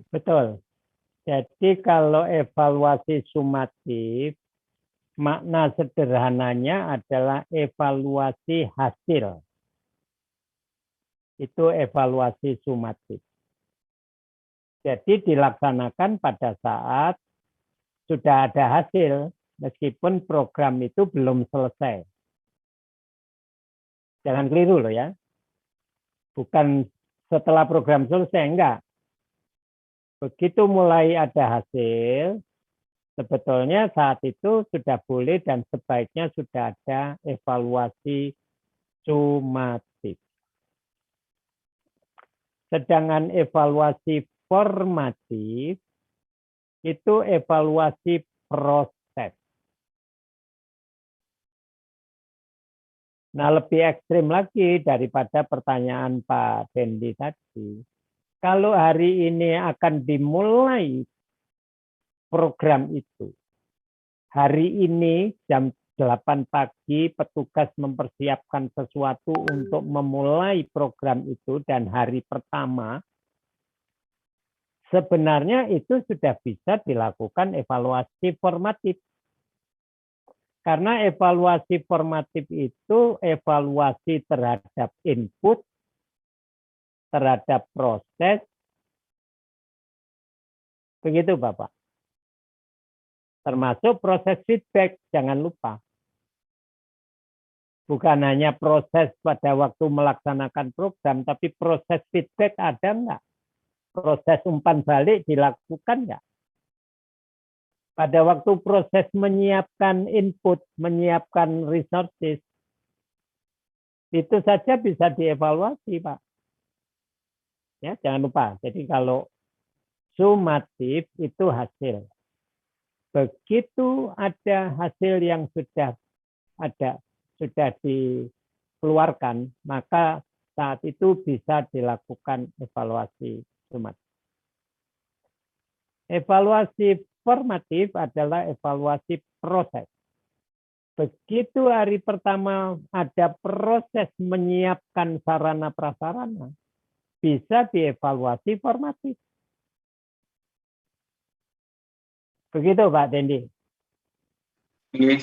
Betul. Jadi kalau evaluasi sumatif, makna sederhananya adalah evaluasi hasil. Itu evaluasi sumatif. Jadi dilaksanakan pada saat sudah ada hasil, meskipun program itu belum selesai. Jangan keliru loh ya. Bukan setelah program selesai, enggak. Begitu mulai ada hasil, sebetulnya saat itu sudah boleh dan sebaiknya sudah ada evaluasi sumatif. Sedangkan evaluasi formatif itu evaluasi proses. Nah, lebih ekstrim lagi daripada pertanyaan Pak Dendi tadi. Kalau hari ini akan dimulai program itu, hari ini jam 8 pagi petugas mempersiapkan sesuatu untuk memulai program itu dan hari pertama, sebenarnya itu sudah bisa dilakukan evaluasi formatif. Karena evaluasi formatif itu evaluasi terhadap input, terhadap proses, begitu Bapak. Termasuk proses feedback, jangan lupa. Bukan hanya proses pada waktu melaksanakan program, tapi proses feedback ada enggak? Proses umpan balik dilakukan enggak? Pada waktu proses menyiapkan input, menyiapkan resources, itu saja bisa dievaluasi, Pak. Ya, jangan lupa. Jadi kalau sumatif itu hasil. Begitu ada hasil yang sudah ada, sudah dikeluarkan, maka saat itu bisa dilakukan evaluasi sumatif. Evaluasi formatif adalah evaluasi proses. Begitu hari pertama ada proses menyiapkan sarana prasarana, bisa dievaluasi formatif. Begitu Pak Dendi.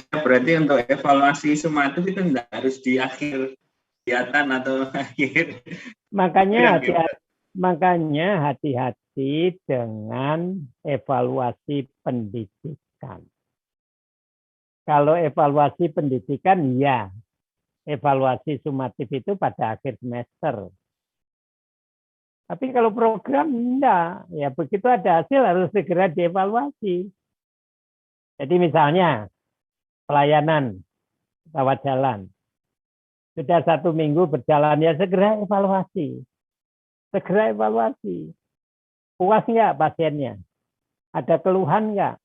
Berarti untuk evaluasi sumatif itu tidak harus di akhir kegiatan atau akhir. Makanya hati-hati dengan evaluasi pendidikan. Kalau evaluasi pendidikan, ya, evaluasi sumatif itu pada akhir semester. Tapi kalau program enggak, ya begitu ada hasil harus segera dievaluasi. Jadi misalnya pelayanan rawat jalan sudah 1 minggu berjalan, ya segera evaluasi. Segera evaluasi. Puas enggak pasiennya? Ada keluhan enggak?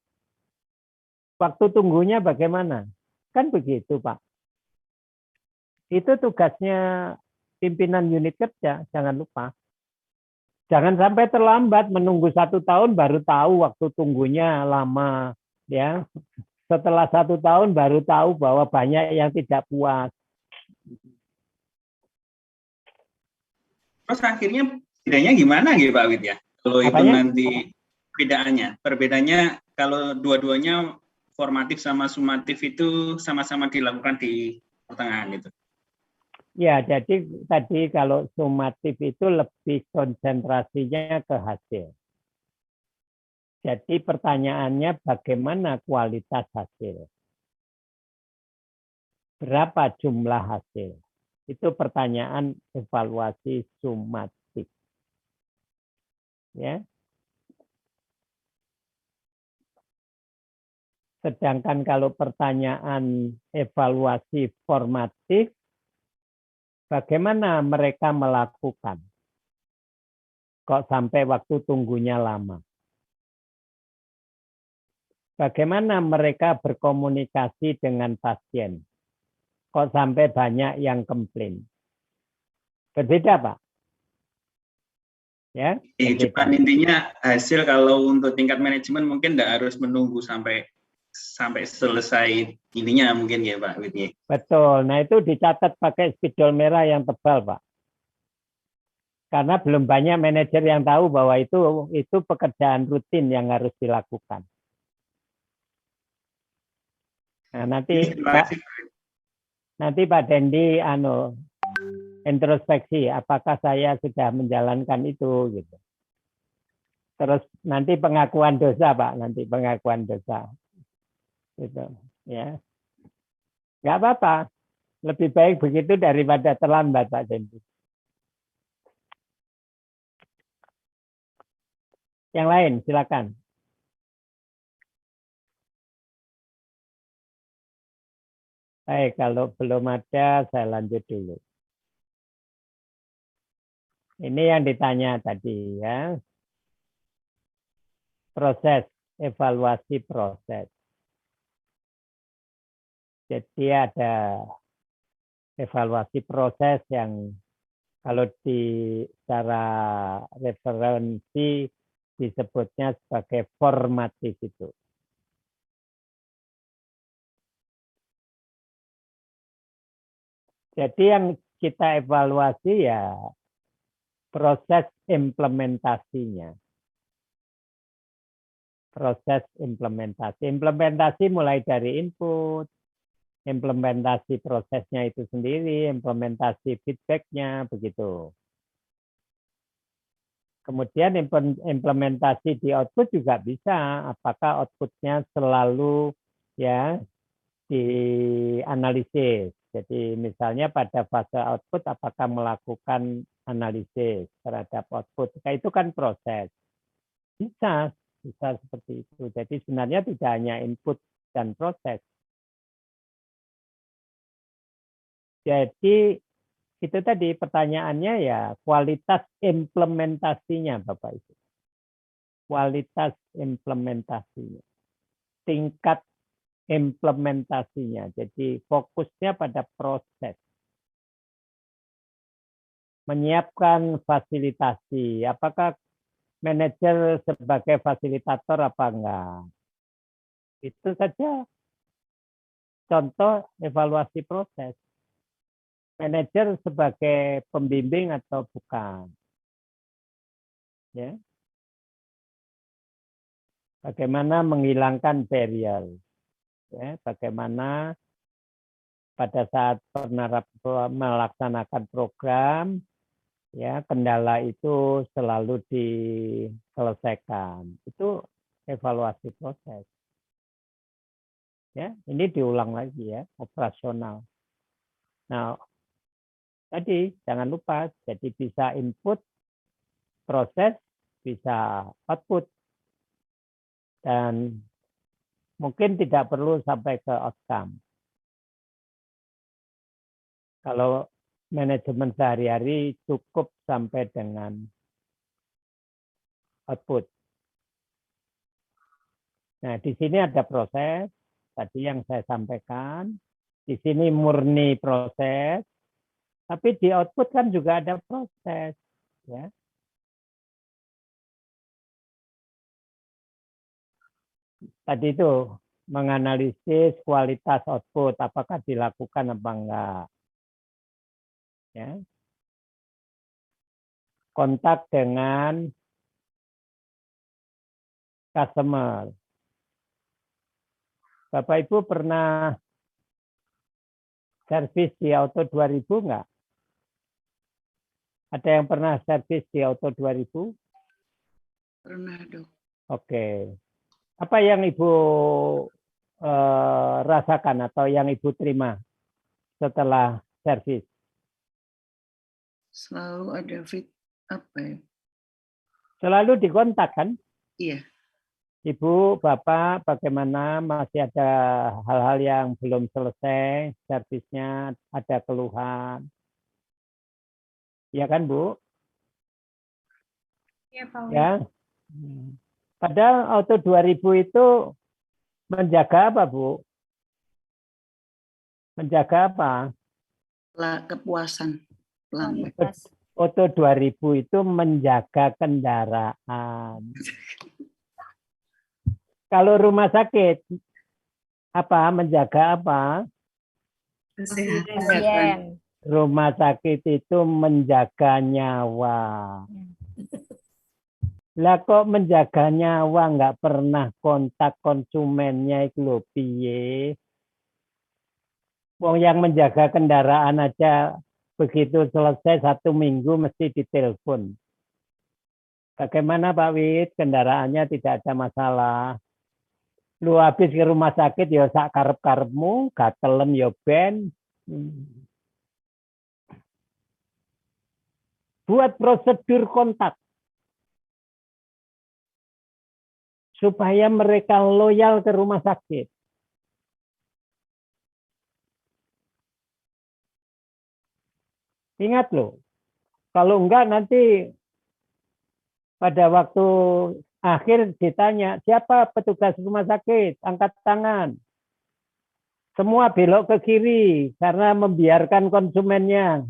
Waktu tunggunya bagaimana? Kan begitu Pak. Itu tugasnya pimpinan unit kerja, jangan lupa. Jangan sampai terlambat menunggu 1 tahun baru tahu waktu tunggunya lama, ya. Setelah 1 tahun baru tahu bahwa banyak yang tidak puas. Terus akhirnya bedanya gimana gitu Pak Wid ya? Kalau itu nanti perbedaannya kalau dua-duanya formatif sama sumatif itu sama-sama dilakukan di pertengahan itu. Ya, jadi tadi kalau sumatif itu lebih konsentrasinya ke hasil. Jadi pertanyaannya bagaimana kualitas hasil? Berapa jumlah hasil? Itu pertanyaan evaluasi sumatif. Ya. Sedangkan kalau pertanyaan evaluasi formatif, bagaimana mereka melakukan? Kok sampai waktu tunggunya lama? Bagaimana mereka berkomunikasi dengan pasien? Kok sampai banyak yang komplain? Berbeda, Pak. Ya, cuman intinya hasil kalau untuk tingkat manajemen mungkin tidak harus menunggu sampai selesai ininya mungkin ya Pak Widi. Betul. Nah itu dicatat pakai spidol merah yang tebal Pak. Karena belum banyak manajer yang tahu bahwa itu pekerjaan rutin yang harus dilakukan. Nah, nanti Pak Dendi introspeksi apakah saya sudah menjalankan itu gitu. Terus nanti pengakuan dosa Pak, nanti pengakuan dosa. Gitu, ya. Nggak apa-apa. Lebih baik begitu daripada terlambat Pak Dendi. Yang lain, silakan. Baik, kalau belum ada, saya lanjut dulu. Ini yang ditanya tadi ya. Proses, evaluasi proses. Jadi ada evaluasi proses yang kalau di secara referensi disebutnya sebagai formatif itu. Jadi yang kita evaluasi ya proses implementasinya. Proses implementasi. Implementasi mulai dari input, implementasi prosesnya itu sendiri, implementasi feedback-nya, begitu. Kemudian implementasi di output juga bisa. Apakah outputnya selalu ya dianalisis. Jadi misalnya pada fase output apakah melakukan analisis terhadap output. Nah, itu kan proses. Bisa seperti itu. Jadi sebenarnya tidak hanya input dan proses. Jadi itu tadi pertanyaannya ya kualitas implementasinya Bapak Ibu. Kualitas implementasinya. Tingkat implementasinya. Jadi fokusnya pada proses. Menyiapkan fasilitasi. Apakah manajer sebagai fasilitator apa enggak? Itu saja contoh evaluasi proses. Manajer sebagai pembimbing atau bukan? Ya. Bagaimana menghilangkan barrier? Ya, bagaimana pada saat melaksanakan program ya kendala itu selalu diselesaikan. Itu evaluasi proses. Ya, ini diulang lagi ya, operasional. Nah, tadi jangan lupa jadi bisa input proses, bisa output. Dan mungkin tidak perlu sampai ke outcome. Kalau manajemen sehari-hari cukup sampai dengan output. Nah, di sini ada proses, tadi yang saya sampaikan. Di sini murni proses, tapi di output kan juga ada proses. Ya. Tadi itu menganalisis kualitas output, apakah dilakukan apa enggak. Ya. Kontak dengan customer. Bapak Ibu pernah servis di Auto 2000 enggak? Ada yang pernah servis di Auto 2000? Pernah, Dok. Oke. Apa yang Ibu rasakan atau yang Ibu terima setelah servis? Selalu ada apa ya? Selalu dikontak kan? Iya. Ibu, Bapak, bagaimana masih ada hal-hal yang belum selesai servisnya, ada keluhan? Ya kan, Bu? Iya, Pak. Ya. Padahal Auto 2000 itu menjaga apa, Bu? Menjaga apa? Kepuasan pelanggan. Auto 2000 itu menjaga kendaraan. Kalau rumah sakit, apa? Menjaga apa? Kesehatan. Rumah sakit itu menjaga nyawa. Lah kok menjaga nyawa nggak pernah kontak konsumennya itu lho piye? Wong yang menjaga kendaraan aja begitu selesai 1 minggu mesti ditelepon. Bagaimana Pak Wid? Kendaraannya tidak ada masalah. Lu habis ke rumah sakit ya sak karep-karepmu, gatelen ya ben. Buat prosedur kontak. supaya mereka loyal ke rumah sakit. Ingat loh, kalau enggak nanti pada waktu akhir ditanya, siapa petugas rumah sakit? Angkat tangan. Semua belok ke kiri karena membiarkan konsumennya.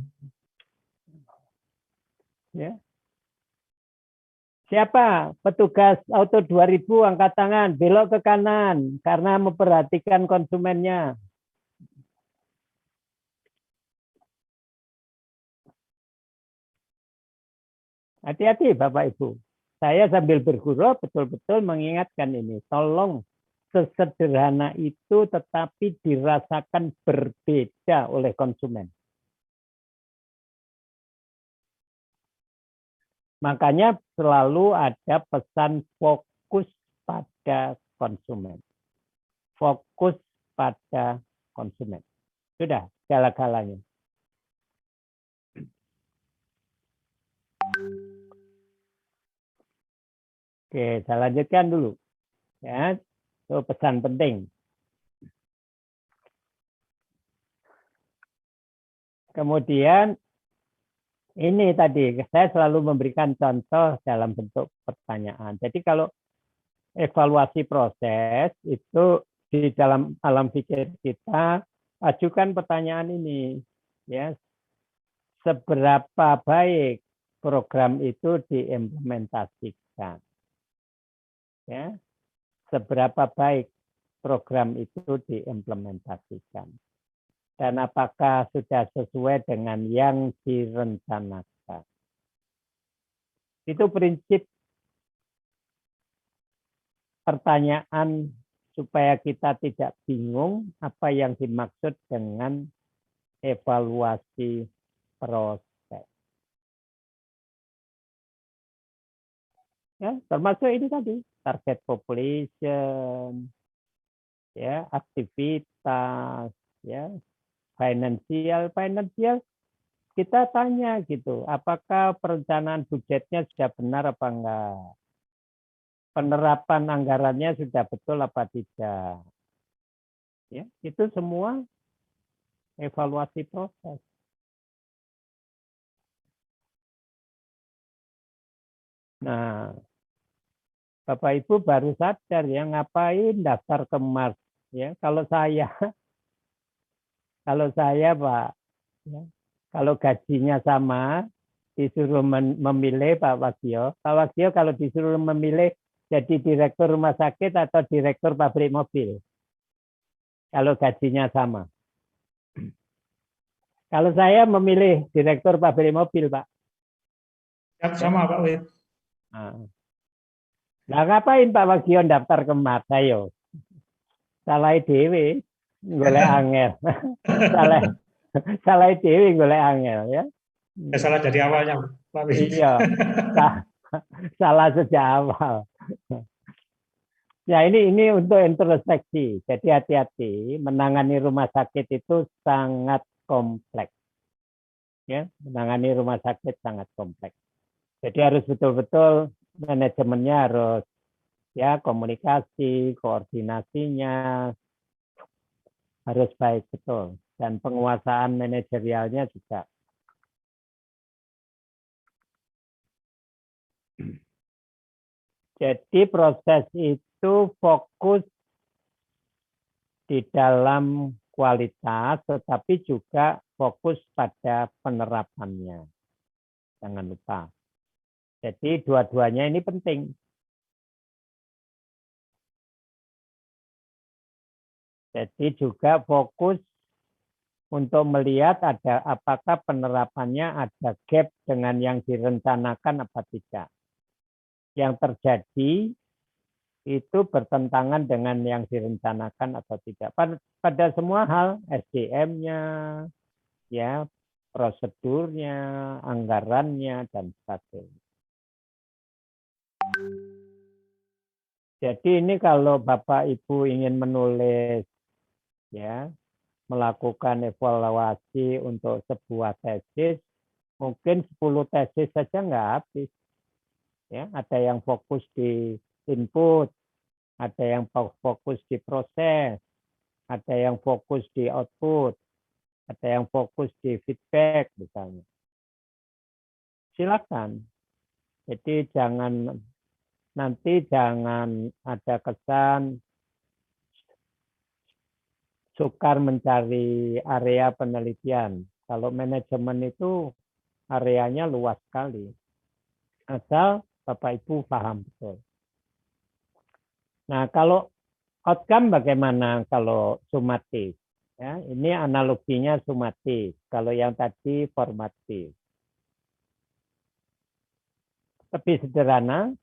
Ya. Siapa petugas auto 2000 angkat tangan, belok ke kanan karena memperhatikan konsumennya. Hati-hati Bapak Ibu. Saya sambil bergurau betul-betul mengingatkan ini. Tolong sesederhana itu tetapi dirasakan berbeda oleh konsumen. Makanya selalu ada pesan fokus pada konsumen. Fokus pada konsumen. Sudah, segala-galanya. Oke, saya lanjutkan dulu. Ya, itu pesan penting. Kemudian ini tadi saya selalu memberikan contoh dalam bentuk pertanyaan. Jadi kalau evaluasi proses itu di dalam alam pikir kita ajukan pertanyaan ini, ya, seberapa baik program itu diimplementasikan, ya, seberapa baik program itu diimplementasikan. Dan apakah sudah sesuai dengan yang direncanakan. Itu prinsip pertanyaan supaya kita tidak bingung apa yang dimaksud dengan evaluasi proses. Ya, termasuk ini tadi, target population, ya, aktivitas, ya, finansial kita tanya gitu, apakah perencanaan budgetnya sudah benar apa enggak? Penerapan anggarannya sudah betul apa tidak? Ya, itu semua evaluasi proses. Nah, Bapak Ibu baru sadar ya, ngapain daftar ke Mars ya? Kalau saya Pak, ya, kalau gajinya sama, disuruh memilih Pak Wagio kalau disuruh memilih jadi direktur rumah sakit atau direktur pabrik mobil, kalau gajinya sama. Kalau saya memilih direktur pabrik mobil, Pak. Sama Pak Wid. Nah, ngapain Pak Wagio daftar ke Mars? Ayo. Salah dewe, golek angel. salah dewe golek angel ya. Ya salah dari awalnya, Pak Wid. Iya. Salah sejak awal. Ya, ini untuk introspeksi. Jadi hati-hati, menangani rumah sakit itu sangat kompleks. Ya, menangani rumah sakit sangat kompleks. Jadi harus betul-betul manajemennya harus, ya, komunikasi, koordinasinya harus baik betul, dan penguasaan manajerialnya juga. Jadi proses itu fokus di dalam kualitas, tetapi juga fokus pada penerapannya. Jangan lupa. Jadi dua-duanya ini penting. Jadi juga fokus untuk melihat ada apakah penerapannya ada gap dengan yang direncanakan apa tidak. Yang terjadi itu bertentangan dengan yang direncanakan atau tidak. Pada semua hal, SDM-nya, ya, prosedurnya, anggarannya, dan sebagainya. Jadi ini kalau Bapak Ibu ingin menulis, ya, melakukan evaluasi untuk sebuah tesis, mungkin 10 tesis saja nggak habis. Ya, ada yang fokus di input, ada yang fokus di proses, ada yang fokus di output, ada yang fokus di feedback misalnya. Silakan. Jadi jangan ada kesan sukar mencari area penelitian. Kalau manajemen itu areanya luas sekali. Asal Bapak Ibu paham betul. Nah, kalau outcome bagaimana kalau sumatif? Ya, ini analoginya sumatif. Kalau yang tadi formatif. Lebih sederhana.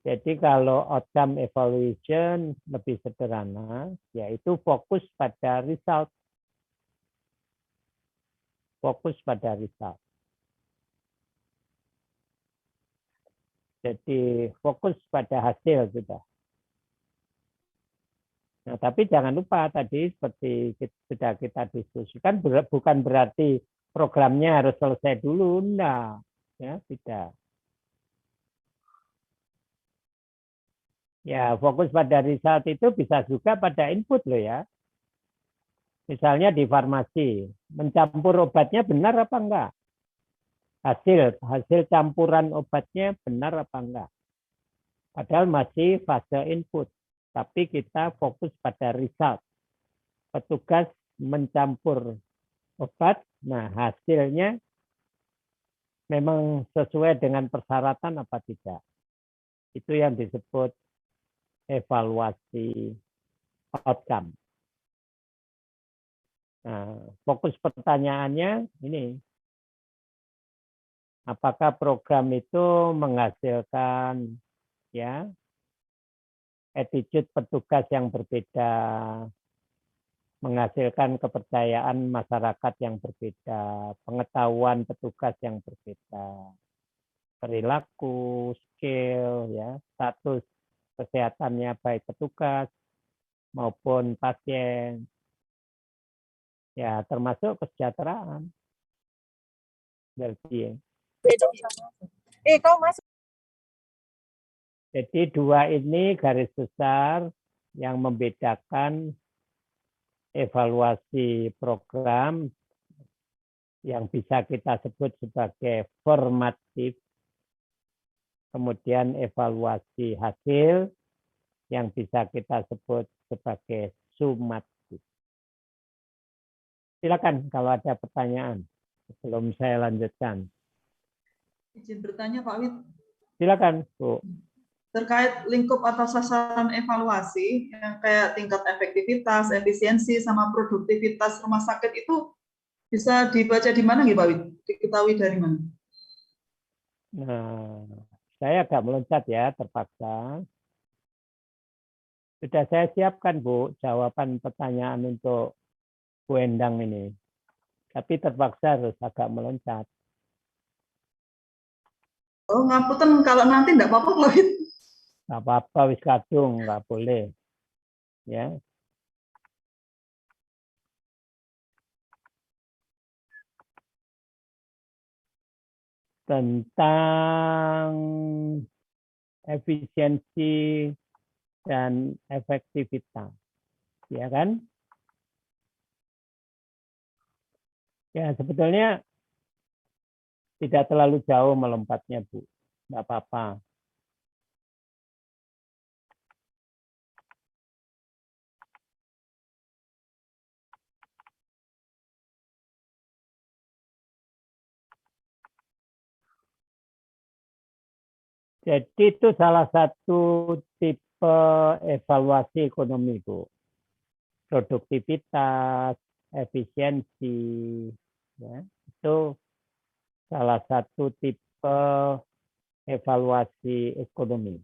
Jadi kalau outcome evaluation lebih sederhana, yaitu fokus pada result. Fokus pada result. Jadi fokus pada hasil sudah. Nah, tapi jangan lupa tadi seperti sudah kita diskusikan, bukan berarti programnya harus selesai dulu, enggak, ya tidak. Ya, fokus pada result itu bisa juga pada input loh ya. Misalnya di farmasi, mencampur obatnya benar apa enggak? Hasil campuran obatnya benar apa enggak? Padahal masih fase input. Tapi kita fokus pada result. Petugas mencampur obat, nah hasilnya memang sesuai dengan persyaratan apa tidak. Itu yang disebut evaluasi outcome. Nah, fokus pertanyaannya ini. Apakah program itu menghasilkan ya attitude petugas yang berbeda, menghasilkan kepercayaan masyarakat yang berbeda, pengetahuan petugas yang berbeda, perilaku, skill, ya, status kesehatannya baik petugas maupun pasien, ya termasuk kesejahteraan. Jadi dua ini garis besar yang membedakan evaluasi program yang bisa kita sebut sebagai formatif, kemudian evaluasi hasil yang bisa kita sebut sebagai sumatif. Silakan kalau ada pertanyaan sebelum saya lanjutkan. Izin bertanya Pak Wid. Silakan Bu. Terkait lingkup atau sasaran evaluasi yang kayak tingkat efektivitas, efisiensi, sama produktivitas rumah sakit itu bisa dibaca di mana nih Pak Wid? Diketahui dari mana? Nah, saya agak meloncat ya, terpaksa. Sudah saya siapkan Bu jawaban pertanyaan untuk Bu Endang ini. Tapi terpaksa harus agak meloncat. Oh, ngapunten kalau nanti enggak apa-apa Pak Wid. Nggak apa-apa, wis kadung, nggak boleh. Ya. Tentang efisiensi dan efektivitas, ya kan? Ya sebetulnya tidak terlalu jauh melompatnya Bu, nggak apa-apa. Jadi itu salah satu tipe evaluasi ekonomi, Bu. Produktivitas, efisiensi, ya, itu salah satu tipe evaluasi ekonomi,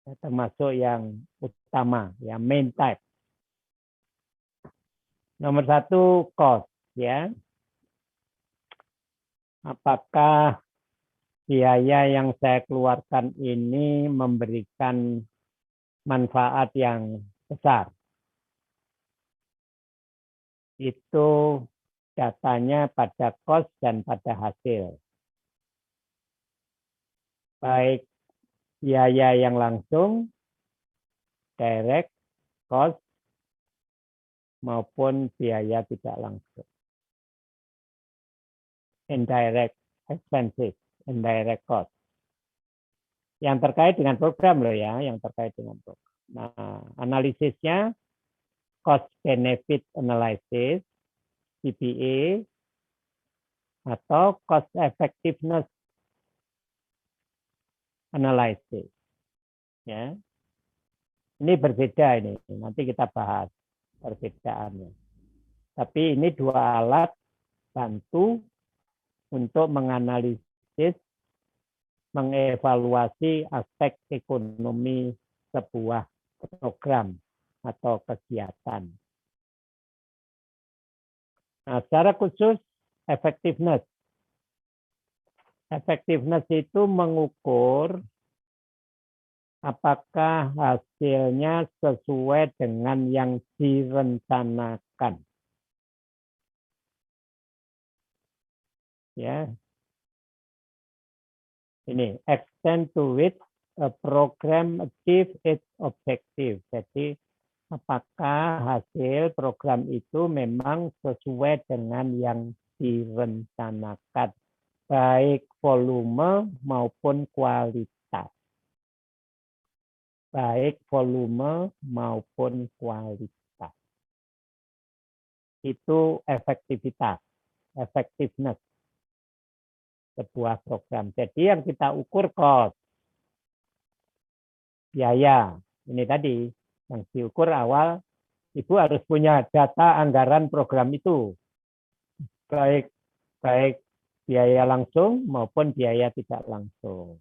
ya, termasuk yang utama, ya main type. Nomor satu cost, ya. Apakah biaya yang saya keluarkan ini memberikan manfaat yang besar? Itu datanya pada cost dan pada hasil. Baik biaya yang langsung direct cost maupun biaya tidak langsung. Indirect expenses, indirect cost. Yang terkait dengan program loh ya, yang terkait dengan program. Nah, analisisnya cost benefit analysis, CBA, atau cost effectiveness analysis. Ya. Ini berbeda ini, nanti kita bahas perbedaannya. Tapi ini dua alat bantu untuk menganalisis, mengevaluasi aspek ekonomi sebuah program atau kegiatan. Nah, secara khusus effectiveness. Effectiveness itu mengukur apakah hasilnya sesuai dengan yang direncanakan. Ya. Ini extent to which a program achieve its objective. Jadi apakah hasil program itu memang sesuai dengan yang direncanakan, baik volume maupun kualitas. Baik volume maupun kualitas. Itu efektivitas, effectiveness sebuah program. Jadi yang kita ukur cost, biaya. Ini tadi yang diukur awal, Ibu harus punya data anggaran program itu, baik biaya langsung maupun biaya tidak langsung.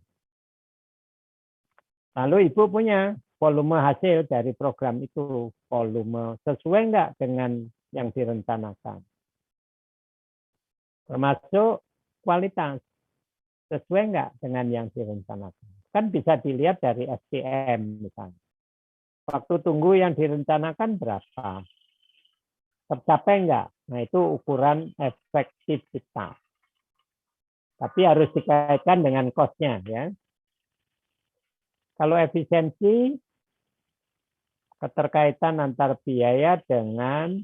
Lalu Ibu punya volume hasil dari program itu, volume sesuai enggak dengan yang direncanakan. Termasuk kualitas, sesuai enggak dengan yang direncanakan. Kan bisa dilihat dari SPM misalnya. Waktu tunggu yang direncanakan berapa? Tercapai enggak? Nah itu ukuran efektivitas. Tapi harus dikaitkan dengan cost-nya ya. Kalau efisiensi, keterkaitan antar biaya dengan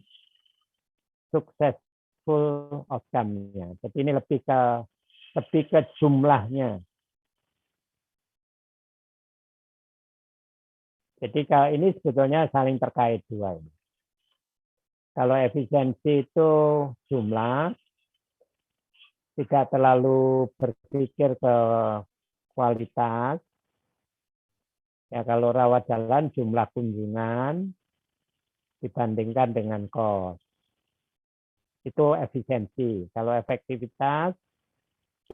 successful outcome-nya. Jadi ini lebih ke jumlahnya. Jadi kalau ini sebetulnya saling terkait dua ini. Kalau efisiensi itu jumlah, tidak terlalu berpikir ke kualitas. Ya kalau rawat jalan jumlah kunjungan dibandingkan dengan cost. Itu efisiensi. Kalau efektivitas,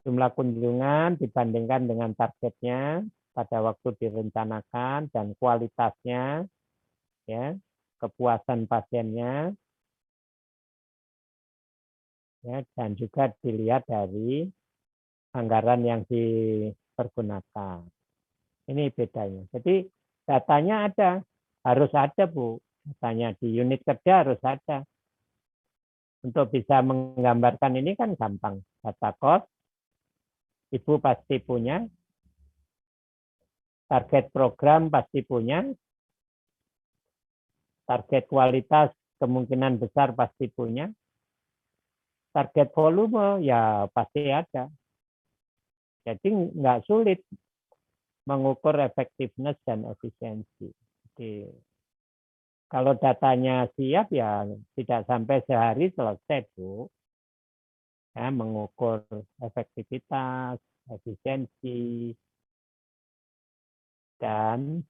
jumlah kunjungan dibandingkan dengan targetnya pada waktu direncanakan dan kualitasnya, ya, kepuasan pasiennya, ya, dan juga dilihat dari anggaran yang dipergunakan. Ini bedanya. Jadi datanya ada, harus ada Bu. Datanya di unit kerja harus ada. Untuk bisa menggambarkan ini kan gampang. Data cost, Ibu pasti punya. Target program pasti punya. Target kualitas kemungkinan besar pasti punya. Target volume ya pasti ada. Jadi nggak sulit mengukur efektivitas dan efisiensi. Jadi, kalau datanya siap ya tidak sampai sehari selesai Bu. Ya, mengukur efektivitas, efisiensi, dan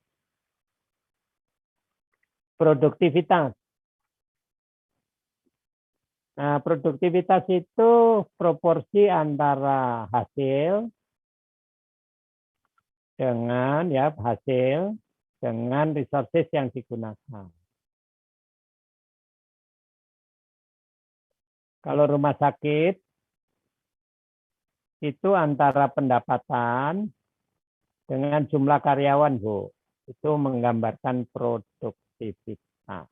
produktivitas. Nah, produktivitas itu proporsi antara hasil dengan resources yang digunakan. Kalau rumah sakit itu antara pendapatan dengan jumlah karyawan, Bu. Itu menggambarkan produktivitas.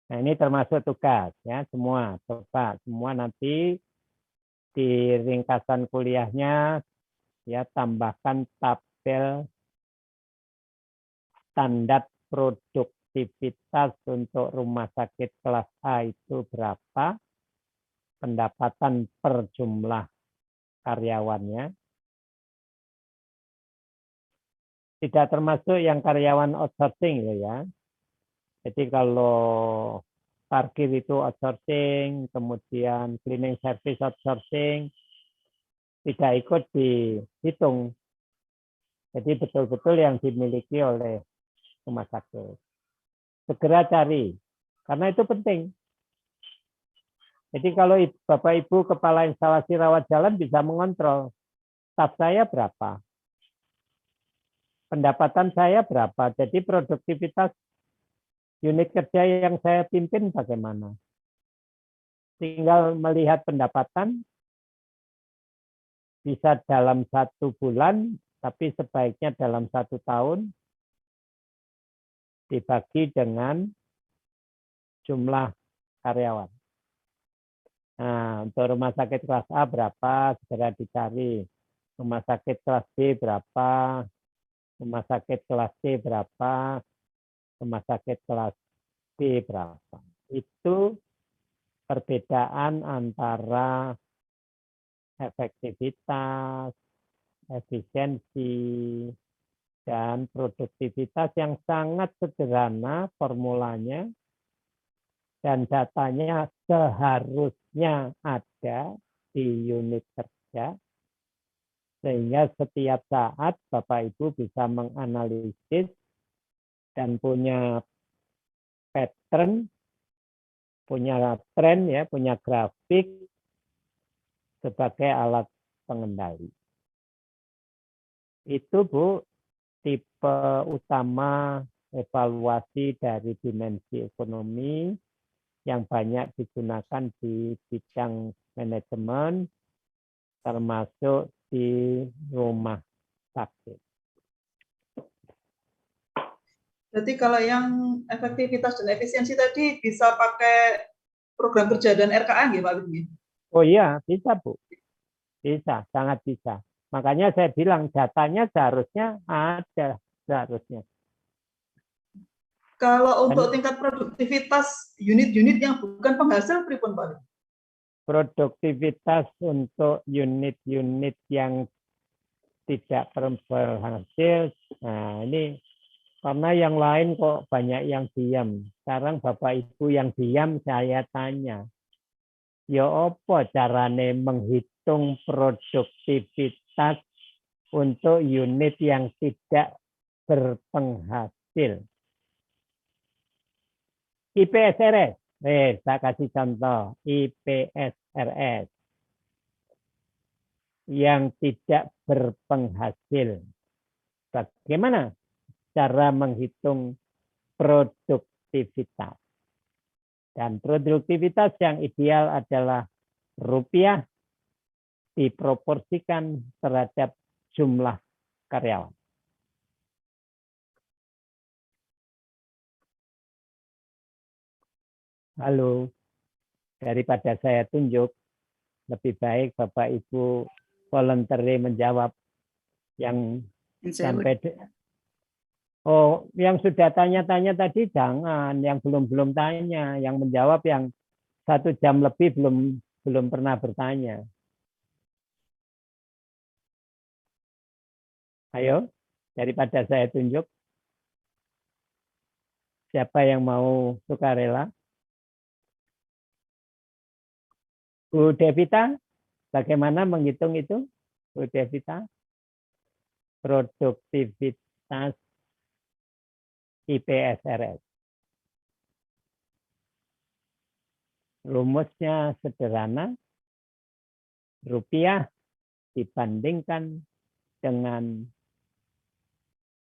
Nah, ini termasuk tugas ya, semua. Coba semua nanti di ringkasan kuliahnya ya tambahkan tabel standar produktivitas untuk rumah sakit kelas A itu berapa? Pendapatan per jumlah karyawannya. Tidak termasuk yang karyawan outsourcing ya. Jadi kalau parkir itu outsourcing, kemudian cleaning service outsourcing, tidak ikut dihitung. Jadi betul-betul yang dimiliki oleh rumah sakit. Segera cari, karena itu penting. Jadi kalau Bapak Ibu kepala instalasi rawat jalan bisa mengontrol, staf saya berapa, pendapatan saya berapa, jadi produktivitas unit kerja yang saya pimpin bagaimana. Tinggal melihat pendapatan, bisa dalam 1 bulan, tapi sebaiknya dalam 1 tahun, dibagi dengan jumlah karyawan. Nah, untuk rumah sakit kelas A berapa, segera dicari. Rumah sakit kelas B berapa, rumah sakit kelas C berapa, rumah sakit kelas B berapa. Itu perbedaan antara efektivitas, efisiensi, dan produktivitas yang sangat sederhana formulanya, dan datanya seharusnya ada di unit kerja, sehingga setiap saat Bapak Ibu bisa menganalisis dan punya pattern, punya tren ya, punya grafik sebagai alat pengendali. Itu Bu, tipe utama evaluasi dari dimensi ekonomi yang banyak digunakan di bidang manajemen, termasuk di rumah sakit. Berarti kalau yang efektivitas dan efisiensi tadi bisa pakai program kerja dan RKA ya Pak Widi? Oh iya, bisa Bu. Bisa, sangat bisa. Makanya saya bilang datanya seharusnya ada, seharusnya. Kalau untuk tingkat produktivitas unit-unit yang bukan penghasil, pripun Pak? Produktivitas untuk unit-unit yang tidak berhasil, nah ini karena yang lain kok banyak yang diam. Sekarang Bapak Ibu yang diam saya tanya, ya apa carane menghitung produktivitas untuk unit yang tidak berpenghasil? IPSRS, saya kasih contoh, IPSRS yang tidak berpenghasil. Bagaimana cara menghitung produktivitas? Dan produktivitas yang ideal adalah rupiah diproporsikan terhadap jumlah karyawan. Halo, daripada saya tunjuk, lebih baik Bapak Ibu voluntary menjawab yang sampai. Oh, yang sudah tanya-tanya tadi jangan, yang belum tanya, yang menjawab yang 1 jam lebih belum pernah bertanya. Ayo, daripada saya tunjuk, siapa yang mau sukarela? Bu Devita, bagaimana menghitung itu? Bu Devita, produktivitas IPSRS. Rumusnya sederhana, rupiah dibandingkan dengan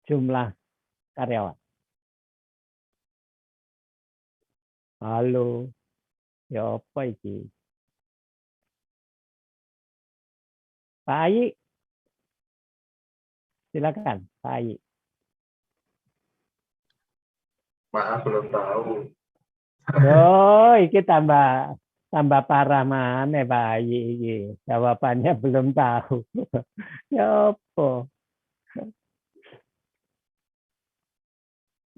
jumlah karyawan. Halo, ya apa ini? Pak Ayi, silakan Pak Ayi. Maaf, belum tahu. Oh, iki tambah parah mana Pak Ayi iki. Jawabannya belum tahu. Ya apa?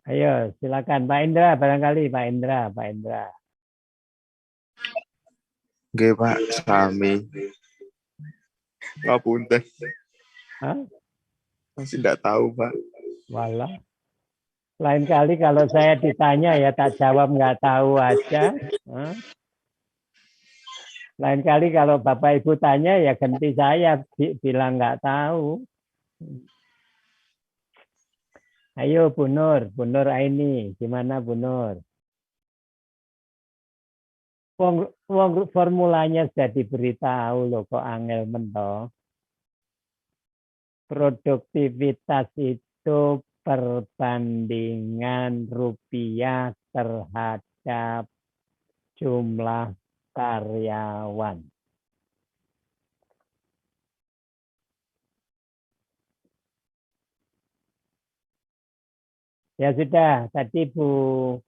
Ayo, silakan Pak Indra, barangkali Pak Indra. Oke Pak, sami. Ngapunten. Hah? Masih tidak tahu Pak. Walah. Lain kali kalau saya ditanya ya tak jawab nggak tahu aja. Hah? Lain kali kalau Bapak Ibu tanya ya ganti saya bilang nggak tahu. Ayo Bu Nur Aini, gimana Bu Nur? Formulanya sudah diberitahu loh, kok angel mentoh. Produktivitas itu perbandingan rupiah terhadap jumlah karyawan. Ya sudah, tadi Bu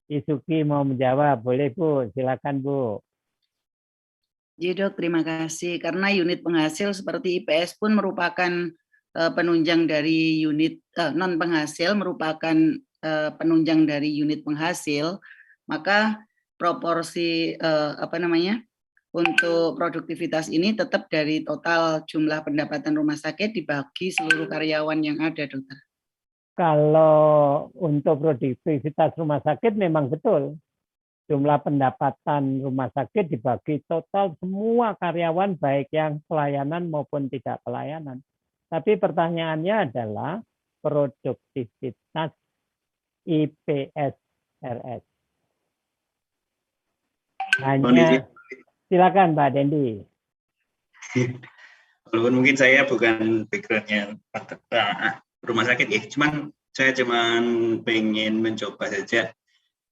Isuki mau menjawab, boleh Bu, silakan Bu. Ya dok, terima kasih. Karena unit penghasil seperti IPS pun merupakan penunjang dari unit non penghasil, merupakan penunjang dari unit penghasil, maka proporsi untuk produktivitas ini tetap dari total jumlah pendapatan rumah sakit dibagi seluruh karyawan yang ada, dokter. Kalau untuk produktivitas rumah sakit memang betul. Jumlah pendapatan rumah sakit dibagi total semua karyawan baik yang pelayanan maupun tidak pelayanan. Tapi pertanyaannya adalah produktivitas IPS-RS. Hanya silakan Pak Dendi. Walaupun mungkin saya bukan background-nya rumah sakit ya, saya pengen mencoba saja.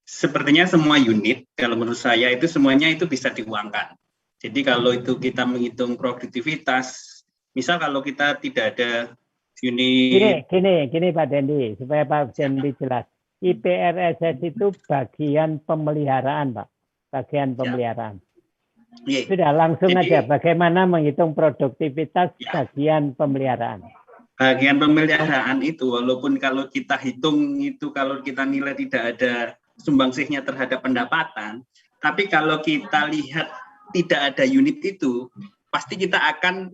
Sepertinya semua unit, kalau menurut saya itu semuanya itu bisa diuangkan. Jadi kalau itu kita menghitung produktivitas, misal kalau kita tidak ada unit. Gini Pak Dendi, supaya Pak Dendi jelas. IPRSS itu bagian pemeliharaan, Pak. Bagian pemeliharaan. Ya. Sudah langsung aja, bagaimana menghitung produktivitas bagian pemeliharaan. Bagian pemeliharaan itu, walaupun kalau kita hitung itu, kalau kita nilai tidak ada sumbangsihnya terhadap pendapatan, tapi kalau kita lihat tidak ada unit itu, pasti kita akan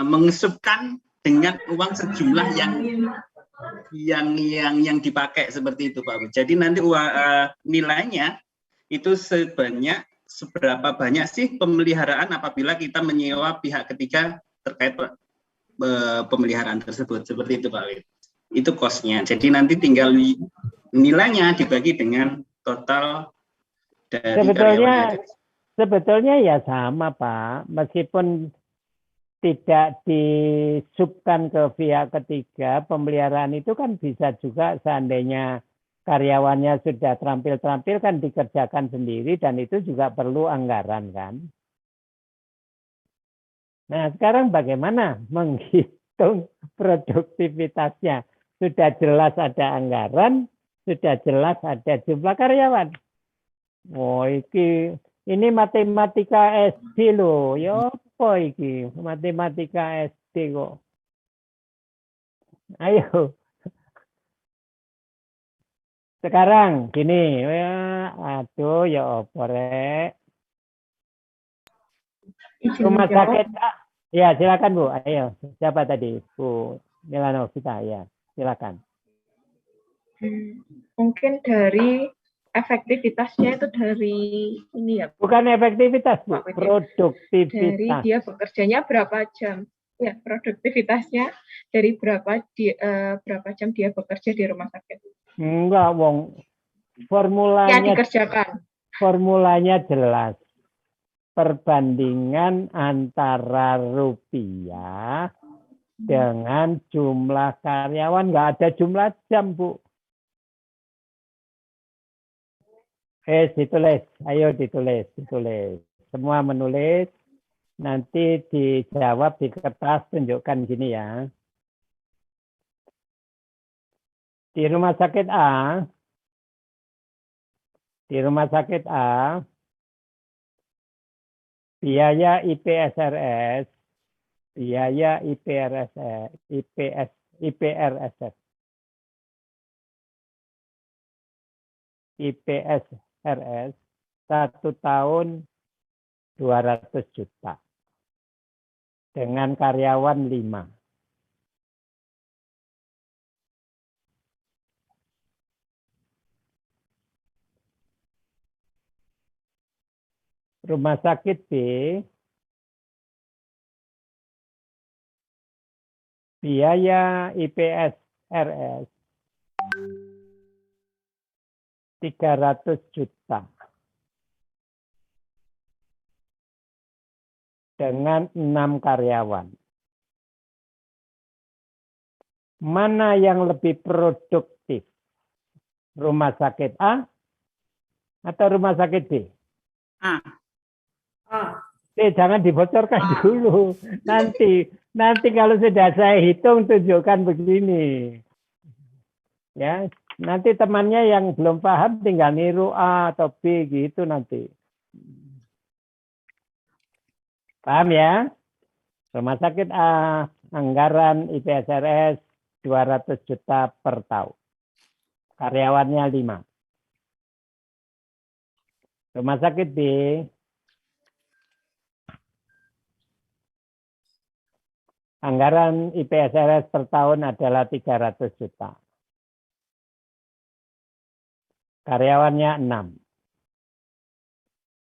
mengesupkan dengan uang sejumlah yang dipakai seperti itu Pak. Jadi nanti nilainya itu seberapa banyak sih pemeliharaan apabila kita menyewa pihak ketiga terkait pemeliharaan tersebut, seperti itu Pak Wid. Itu cost-nya. Jadi nanti tinggal nilainya dibagi dengan total dari sebetulnya ya sama Pak, meskipun tidak disubkan ke pihak ketiga, pemeliharaan itu kan bisa juga seandainya karyawannya sudah terampil-terampil kan dikerjakan sendiri dan itu juga perlu anggaran kan. Nah, sekarang bagaimana menghitung produktivitasnya? Sudah jelas ada anggaran, sudah jelas ada jumlah karyawan. Oh, ini matematika SD loh. Ya apa iki? Matematika SD kok. Ayo. Sekarang gini, aduh ya apa rek. Rumah sakit, ya silakan Bu. Ayo, siapa tadi? Bu Milano kita ya, silakan. Mungkin dari efektivitasnya itu dari ini ya. Bukan efektivitas Bu, produktivitas. Dari dia bekerjanya berapa jam? Ya, produktivitasnya dari berapa jam dia bekerja di rumah sakit? Enggak, wong. Formulanya yang dikerjakan. Formulanya jelas. Perbandingan antara rupiah dengan jumlah karyawan, nggak ada jumlah jam, Bu. Ditulis, ayo ditulis. Semua menulis, nanti dijawab di kertas, tunjukkan gini ya. Di rumah sakit A, biaya IPSRS biaya IPRSS. IPSRS 1 tahun 200 juta dengan karyawan 5. Rumah sakit B biaya IPSRS 300 juta dengan 6 karyawan. Mana yang lebih produktif? Rumah sakit A atau rumah sakit B? A. Jangan dibocorkan dulu. Nanti kalau sudah saya hitung tunjukkan begini. Ya, nanti temannya yang belum paham tinggal niru A atau B gitu nanti. Paham ya? Rumah sakit A, anggaran IPSRS 200 juta per tahun. Karyawannya 5. Rumah sakit B, anggaran IPSRS per tahun adalah 300 juta. Karyawannya 6.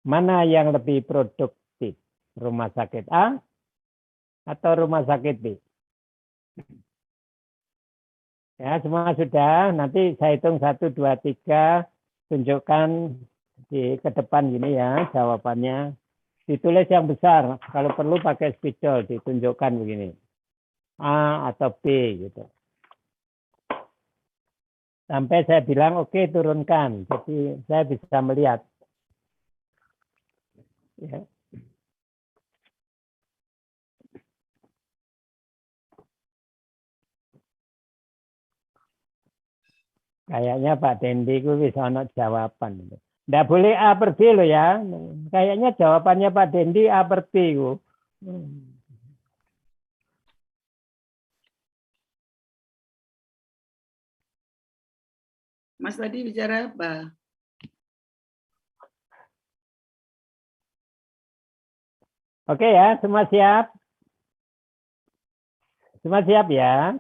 Mana yang lebih produktif? Rumah sakit A atau rumah sakit B? Ya, semua sudah. Nanti saya hitung 1, 2, 3. Tunjukkan di ke depan gini ya jawabannya. Ditulis yang besar. Kalau perlu pakai spidol ditunjukkan begini. A atau B gitu. Sampai saya bilang oke, turunkan. Jadi saya bisa melihat. Ya. Kayaknya Pak Dendi itu bisa ada jawaban. Tidak boleh A per B loh ya. Kayaknya jawabannya Pak Dendi A per B. Mas tadi bicara apa? Oke ya, semua siap? Semua siap ya?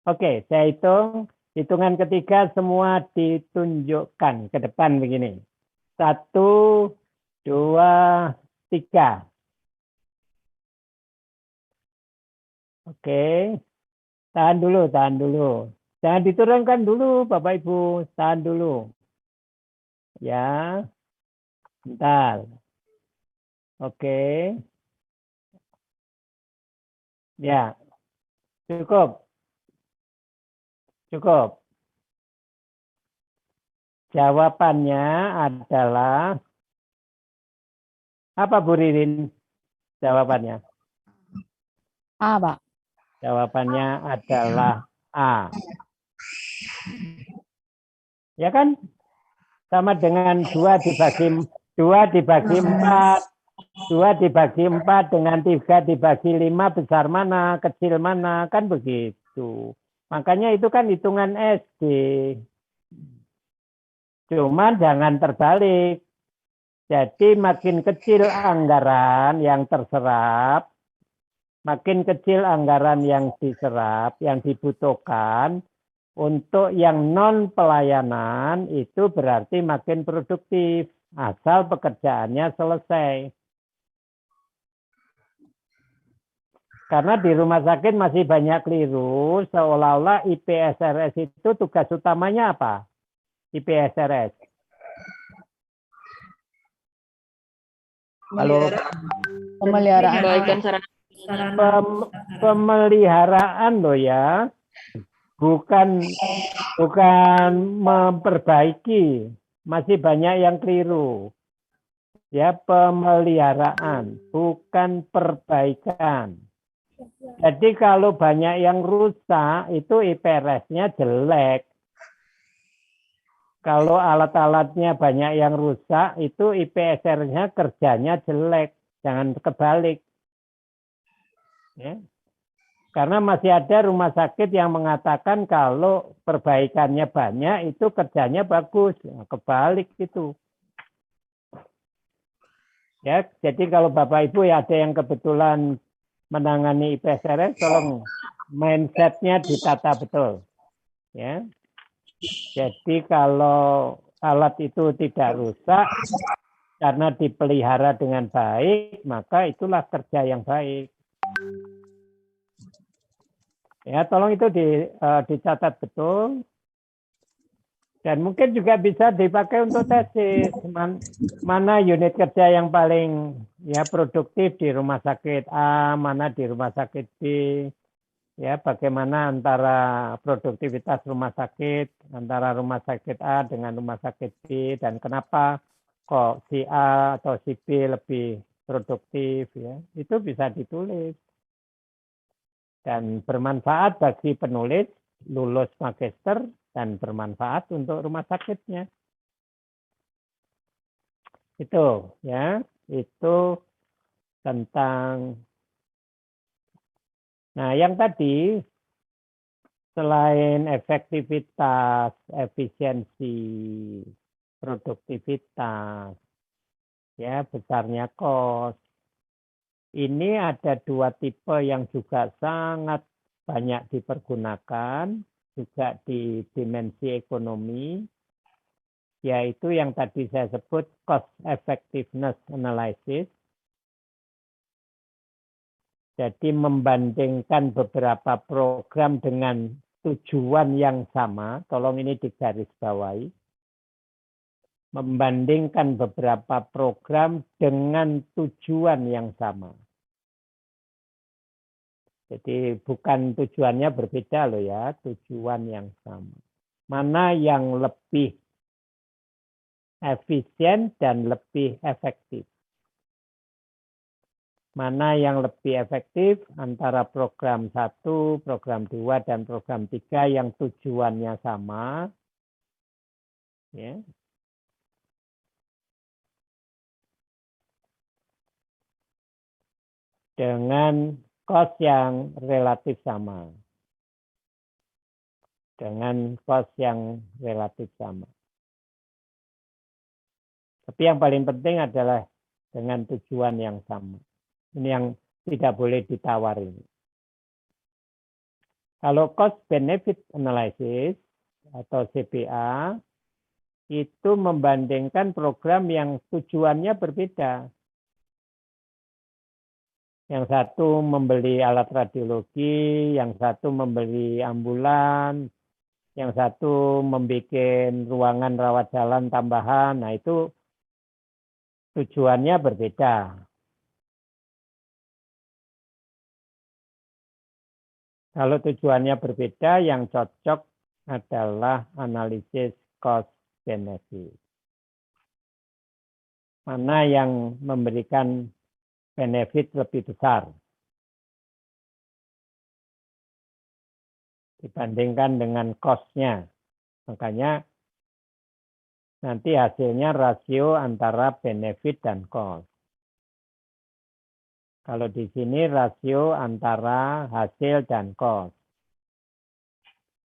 Oke, saya hitung. Hitungan ketiga semua ditunjukkan ke depan begini. 1, 2, 3. Oke. Tahan dulu. Jangan diturunkan dulu, Bapak Ibu. Tahan dulu. Ya. Bentar. Oke. Ya. Cukup. Jawabannya adalah apa, Bu Ririn? Jawabannya? A, Pak. Jawabannya adalah A. Ya kan? Sama dengan 2 dibagi 4. 2 dibagi 4 dengan 3 dibagi 5 besar mana, kecil mana, kan begitu. Makanya itu kan hitungan SD. Cuman jangan terbalik. Jadi makin kecil anggaran yang terserap, makin kecil anggaran yang diserap, yang dibutuhkan, untuk yang non pelayanan itu berarti makin produktif, asal pekerjaannya selesai. Karena di rumah sakit masih banyak keliru, seolah-olah IPSRS itu tugas utamanya apa? IPSRS. Pemeliharaan loh ya, bukan memperbaiki, masih banyak yang keliru. Ya, pemeliharaan, bukan perbaikan. Jadi kalau banyak yang rusak, itu IPRS-nya jelek. Kalau alat-alatnya banyak yang rusak, itu IPSR-nya kerjanya jelek. Jangan kebalik. Ya. Karena masih ada rumah sakit yang mengatakan kalau perbaikannya banyak itu kerjanya bagus. Ya, kebalik itu. Ya, jadi kalau Bapak Ibu ya ada yang kebetulan menangani IPSRS, tolong mindsetnya ditata betul. Ya, jadi kalau alat itu tidak rusak karena dipelihara dengan baik, maka itulah kerja yang baik. Ya, tolong itu dicatat betul. Dan mungkin juga bisa dipakai untuk tesis. Mana unit kerja yang paling ya produktif di rumah sakit A, mana di rumah sakit B. Ya, bagaimana antara produktivitas rumah sakit antara rumah sakit A dengan rumah sakit B, dan kenapa kok si A atau si B lebih produktif, ya. Itu bisa ditulis. Dan bermanfaat bagi penulis, lulus magister, dan bermanfaat untuk rumah sakitnya. Itu ya, itu tentang. Nah, yang tadi selain efektivitas, efisiensi, produktivitas, ya besarnya kos. Ini ada dua tipe yang juga sangat banyak dipergunakan juga di dimensi ekonomi, yaitu yang tadi saya sebut cost effectiveness analysis. Jadi membandingkan beberapa program dengan tujuan yang sama, tolong ini digarisbawahi. Membandingkan beberapa program dengan tujuan yang sama. Jadi bukan tujuannya berbeda loh ya, tujuan yang sama. Mana yang lebih efisien dan lebih efektif? Mana yang lebih efektif antara program 1, program 2, dan program 3 yang tujuannya sama? Ya. Dengan cost yang relatif sama. Dengan cost yang relatif sama. Tapi yang paling penting adalah dengan tujuan yang sama. Ini yang tidak boleh ditawar ini. Kalau cost benefit analysis atau CBA itu membandingkan program yang tujuannya berbeda. Yang satu membeli alat radiologi, yang satu membeli ambulan, yang satu membuat ruangan rawat jalan tambahan. Nah, itu tujuannya berbeda. Kalau tujuannya berbeda, yang cocok adalah analisis cost benefit. Mana yang memberikan benefit lebih besar dibandingkan dengan cost-nya. Makanya nanti hasilnya rasio antara benefit dan cost. Kalau di sini rasio antara hasil dan cost.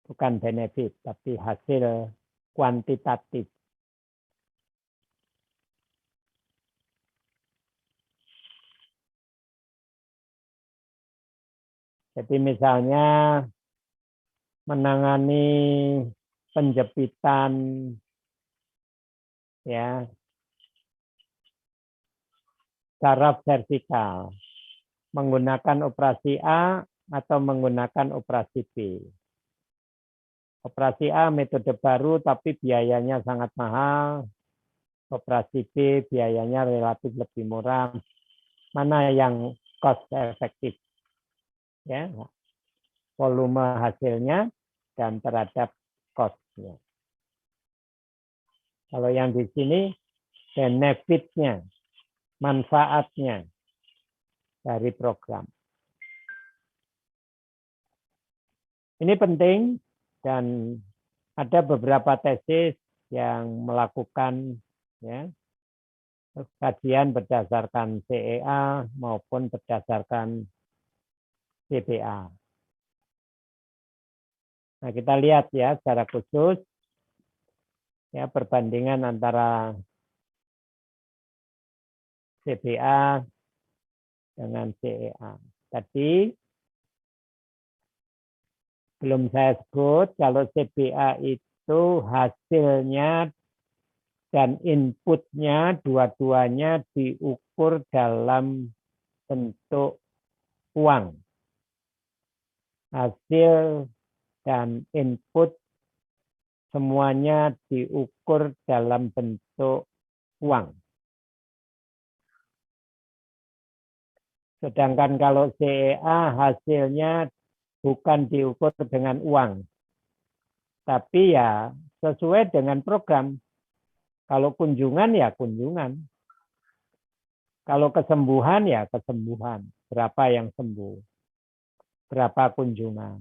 Bukan benefit, tapi hasil kuantitatif. Jadi misalnya menangani penjepitan ya saraf vertikal menggunakan operasi A atau menggunakan operasi B. Operasi A metode baru tapi biayanya sangat mahal. Operasi B biayanya relatif lebih murah. Mana yang cost efektif? Ya, volume hasilnya dan terhadap cost-nya. Kalau yang di sini benefit-nya, manfaatnya dari program. Ini penting dan ada beberapa tesis yang melakukan ya, kajian berdasarkan CEA maupun berdasarkan CBA. Nah, kita lihat ya secara khusus ya perbandingan antara CBA dengan CEA. Tadi belum saya sebut kalau CBA itu hasilnya dan inputnya dua-duanya diukur dalam bentuk uang. Hasil dan input semuanya diukur dalam bentuk uang. Sedangkan kalau CEA hasilnya bukan diukur dengan uang, tapi ya sesuai dengan program. Kalau kunjungan ya kunjungan. Kalau kesembuhan ya kesembuhan. Berapa yang sembuh? Berapa kunjungan?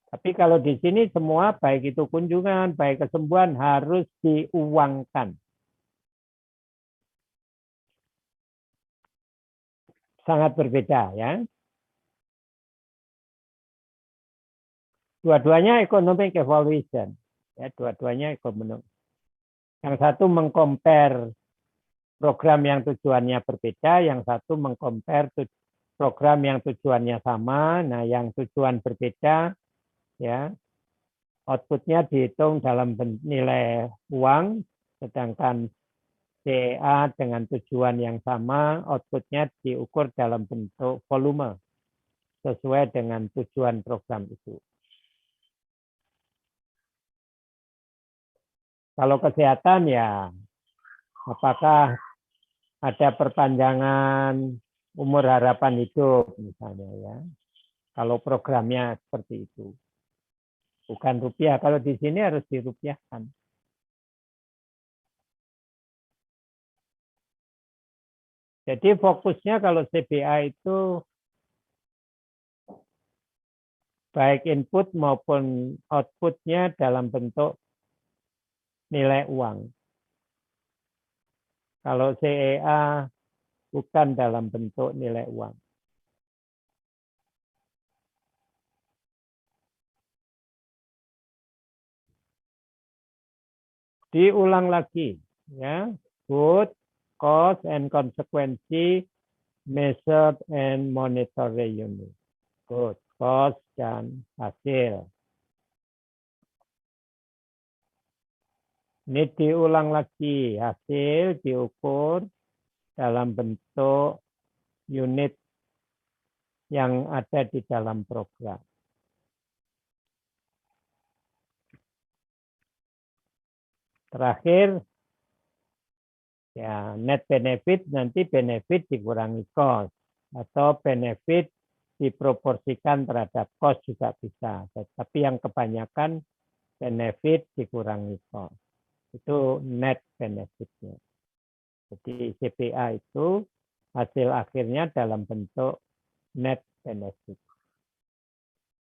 Tapi kalau di sini semua baik itu kunjungan, baik kesembuhan harus diuangkan. Sangat berbeda ya. Dua-duanya economic evaluation. Ya, dua-duanya ekonomi. Yang satu mengcompare program yang tujuannya berbeda, yang satu mengcompare program yang tujuannya sama. Nah, yang tujuan berbeda ya outputnya dihitung dalam nilai uang, sedangkan CEA dengan tujuan yang sama outputnya diukur dalam bentuk volume sesuai dengan tujuan program itu. Kalau kesehatan ya apakah ada perpanjangan umur harapan hidup misalnya ya. Kalau programnya seperti itu. Bukan rupiah, kalau di sini harus dirupiahkan. Jadi fokusnya kalau CBA itu baik input maupun outputnya dalam bentuk nilai uang. Kalau CEA bukan dalam bentuk nilai uang. Diulang lagi ya, good, cost and consequence measured and monetary unit. Good, cost dan hasil. Ini diulang lagi, hasil diukur dalam bentuk unit yang ada di dalam program. Terakhir, ya net benefit nanti benefit dikurangi cost atau benefit diproporsikan terhadap cost juga bisa. Tapi yang kebanyakan benefit dikurangi cost. Itu net benefitnya. Jadi CPA itu hasil akhirnya dalam bentuk net benefit.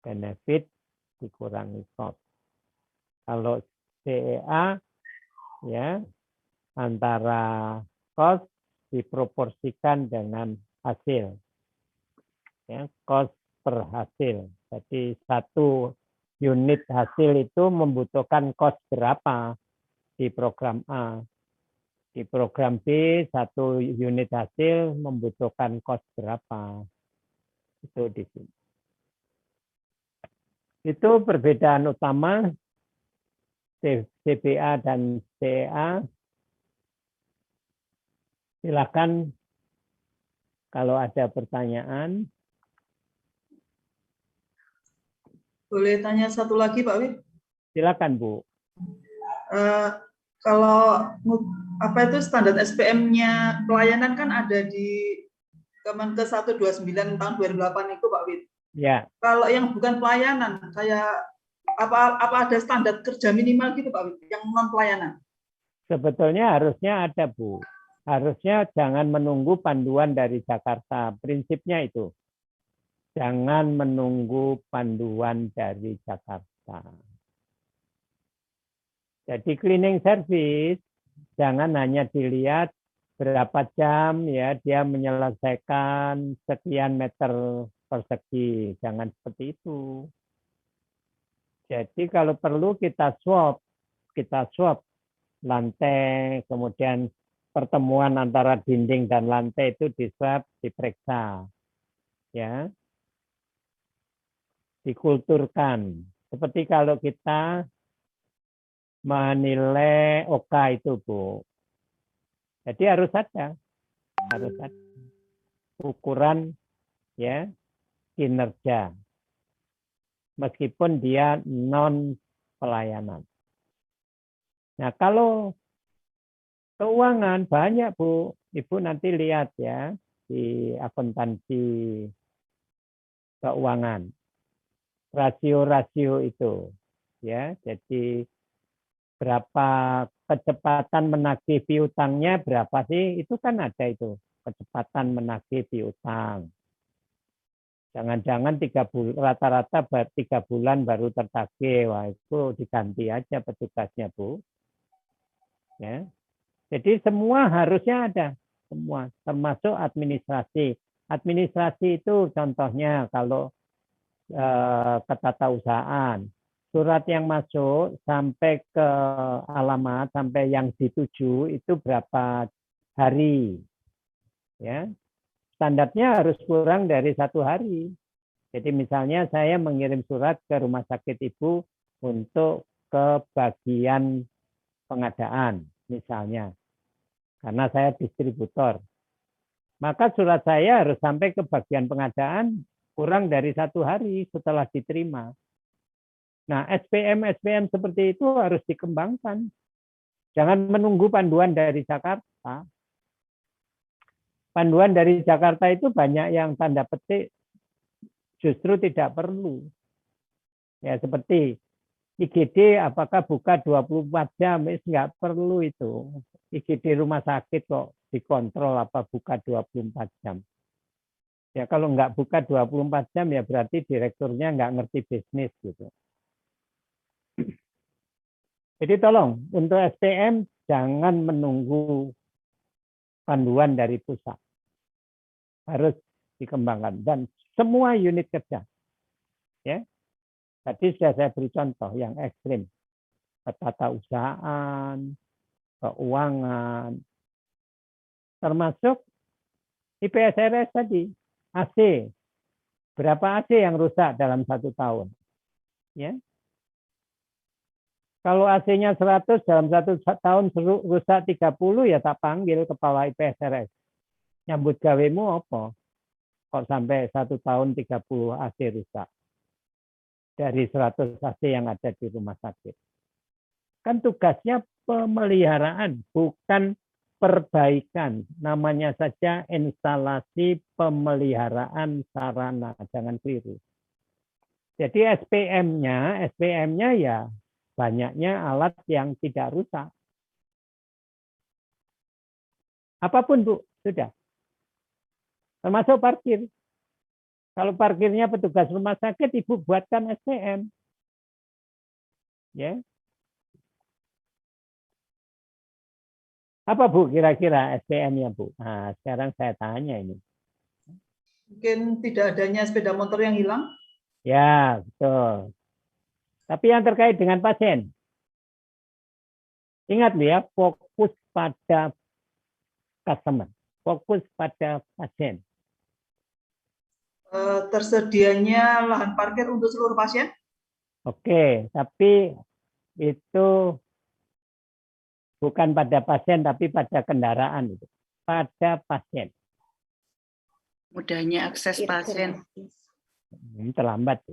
Benefit dikurangi cost. Kalau CEA ya antara cost diproporsikan dengan hasil ya, cost per hasil. Jadi satu unit hasil itu membutuhkan cost berapa di program A, di program B satu unit hasil membutuhkan cost berapa, itu di sini. Itu perbedaan utama CBA dan CEA. Silakan kalau ada pertanyaan. Boleh tanya satu lagi Pak Wid? Silakan Bu. Kalau apa itu standar SPM-nya pelayanan kan ada di Kemenkes 129 tahun 2008 itu Pak Wid. Ya. Kalau yang bukan pelayanan kayak apa ada standar kerja minimal gitu Pak Wid, yang non pelayanan? Sebetulnya harusnya ada Bu. Harusnya jangan menunggu panduan dari Jakarta. Prinsipnya itu. Jangan menunggu panduan dari Jakarta. Jadi cleaning service jangan hanya dilihat berapa jam ya dia menyelesaikan sekian meter persegi. Jangan seperti itu. Jadi kalau perlu kita swab lantai, kemudian pertemuan antara dinding dan lantai itu diswab, diperiksa, ya, dikulturkan. Seperti kalau kita menilai OK itu, Bu. Jadi harus ada ukuran, ya, kinerja, meskipun dia non pelayanan. Nah, kalau keuangan banyak, Bu. Ibu nanti lihat ya di akuntansi keuangan. Rasio-rasio itu, ya. Jadi berapa kecepatan menagih piutangnya berapa sih? Itu kan ada itu, kecepatan menagih piutang. Jangan-jangan 3 bulan, rata-rata 3 bulan baru tertagih. Wah, itu diganti aja petugasnya, Bu. Ya. Jadi semua harusnya ada, semua, termasuk administrasi. Administrasi itu contohnya kalau ketatausahaan, surat yang masuk sampai ke alamat, sampai yang dituju itu berapa hari. Ya. Standarnya harus kurang dari 1 hari. Jadi misalnya saya mengirim surat ke rumah sakit Ibu untuk ke bagian pengadaan, misalnya. Karena saya distributor. Maka surat saya harus sampai ke bagian pengadaan kurang dari 1 hari setelah diterima. Nah, SPM seperti itu harus dikembangkan. Jangan menunggu panduan dari Jakarta. Panduan dari Jakarta itu banyak yang tanda petik justru tidak perlu. Ya, seperti IGD apakah buka 24 jam? Nggak perlu itu. IGD rumah sakit kok dikontrol apa buka 24 jam. Ya kalau nggak buka 24 jam ya berarti direkturnya nggak ngerti bisnis gitu. Jadi tolong untuk SPM jangan menunggu panduan dari pusat. Harus dikembangkan dan semua unit kerja. Ya. Tadi sudah saya beri contoh yang ekstrim. Ketatausahaan, keuangan, termasuk IPSRS tadi, AC. Berapa AC yang rusak dalam 1 tahun? Ya. Kalau AC-nya 100 dalam 1 tahun rusak 30 ya tak panggil kepala IPSRS. Nyambut gawemu apa? Kok sampai 1 tahun 30 AC rusak? Dari 100 AC yang ada di rumah sakit. Kan tugasnya pemeliharaan, bukan perbaikan. Namanya saja instalasi pemeliharaan sarana, jangan keliru. Jadi SPM-nya ya banyaknya alat yang tidak rusak. Apapun, Bu, sudah. Termasuk parkir. Kalau parkirnya petugas rumah sakit, Ibu buatkan SPM. Ya. Apa, Bu, kira-kira SPM-nya, Bu? Nah, sekarang saya tanya ini. Mungkin tidak adanya sepeda motor yang hilang? Ya, betul. Tapi yang terkait dengan pasien. Ingat ya, fokus pada customer. Fokus pada pasien. Tersedianya lahan parkir untuk seluruh pasien? Oke, tapi itu bukan pada pasien, tapi pada kendaraan itu. Pada pasien. Mudahnya akses pasien. Terlambat.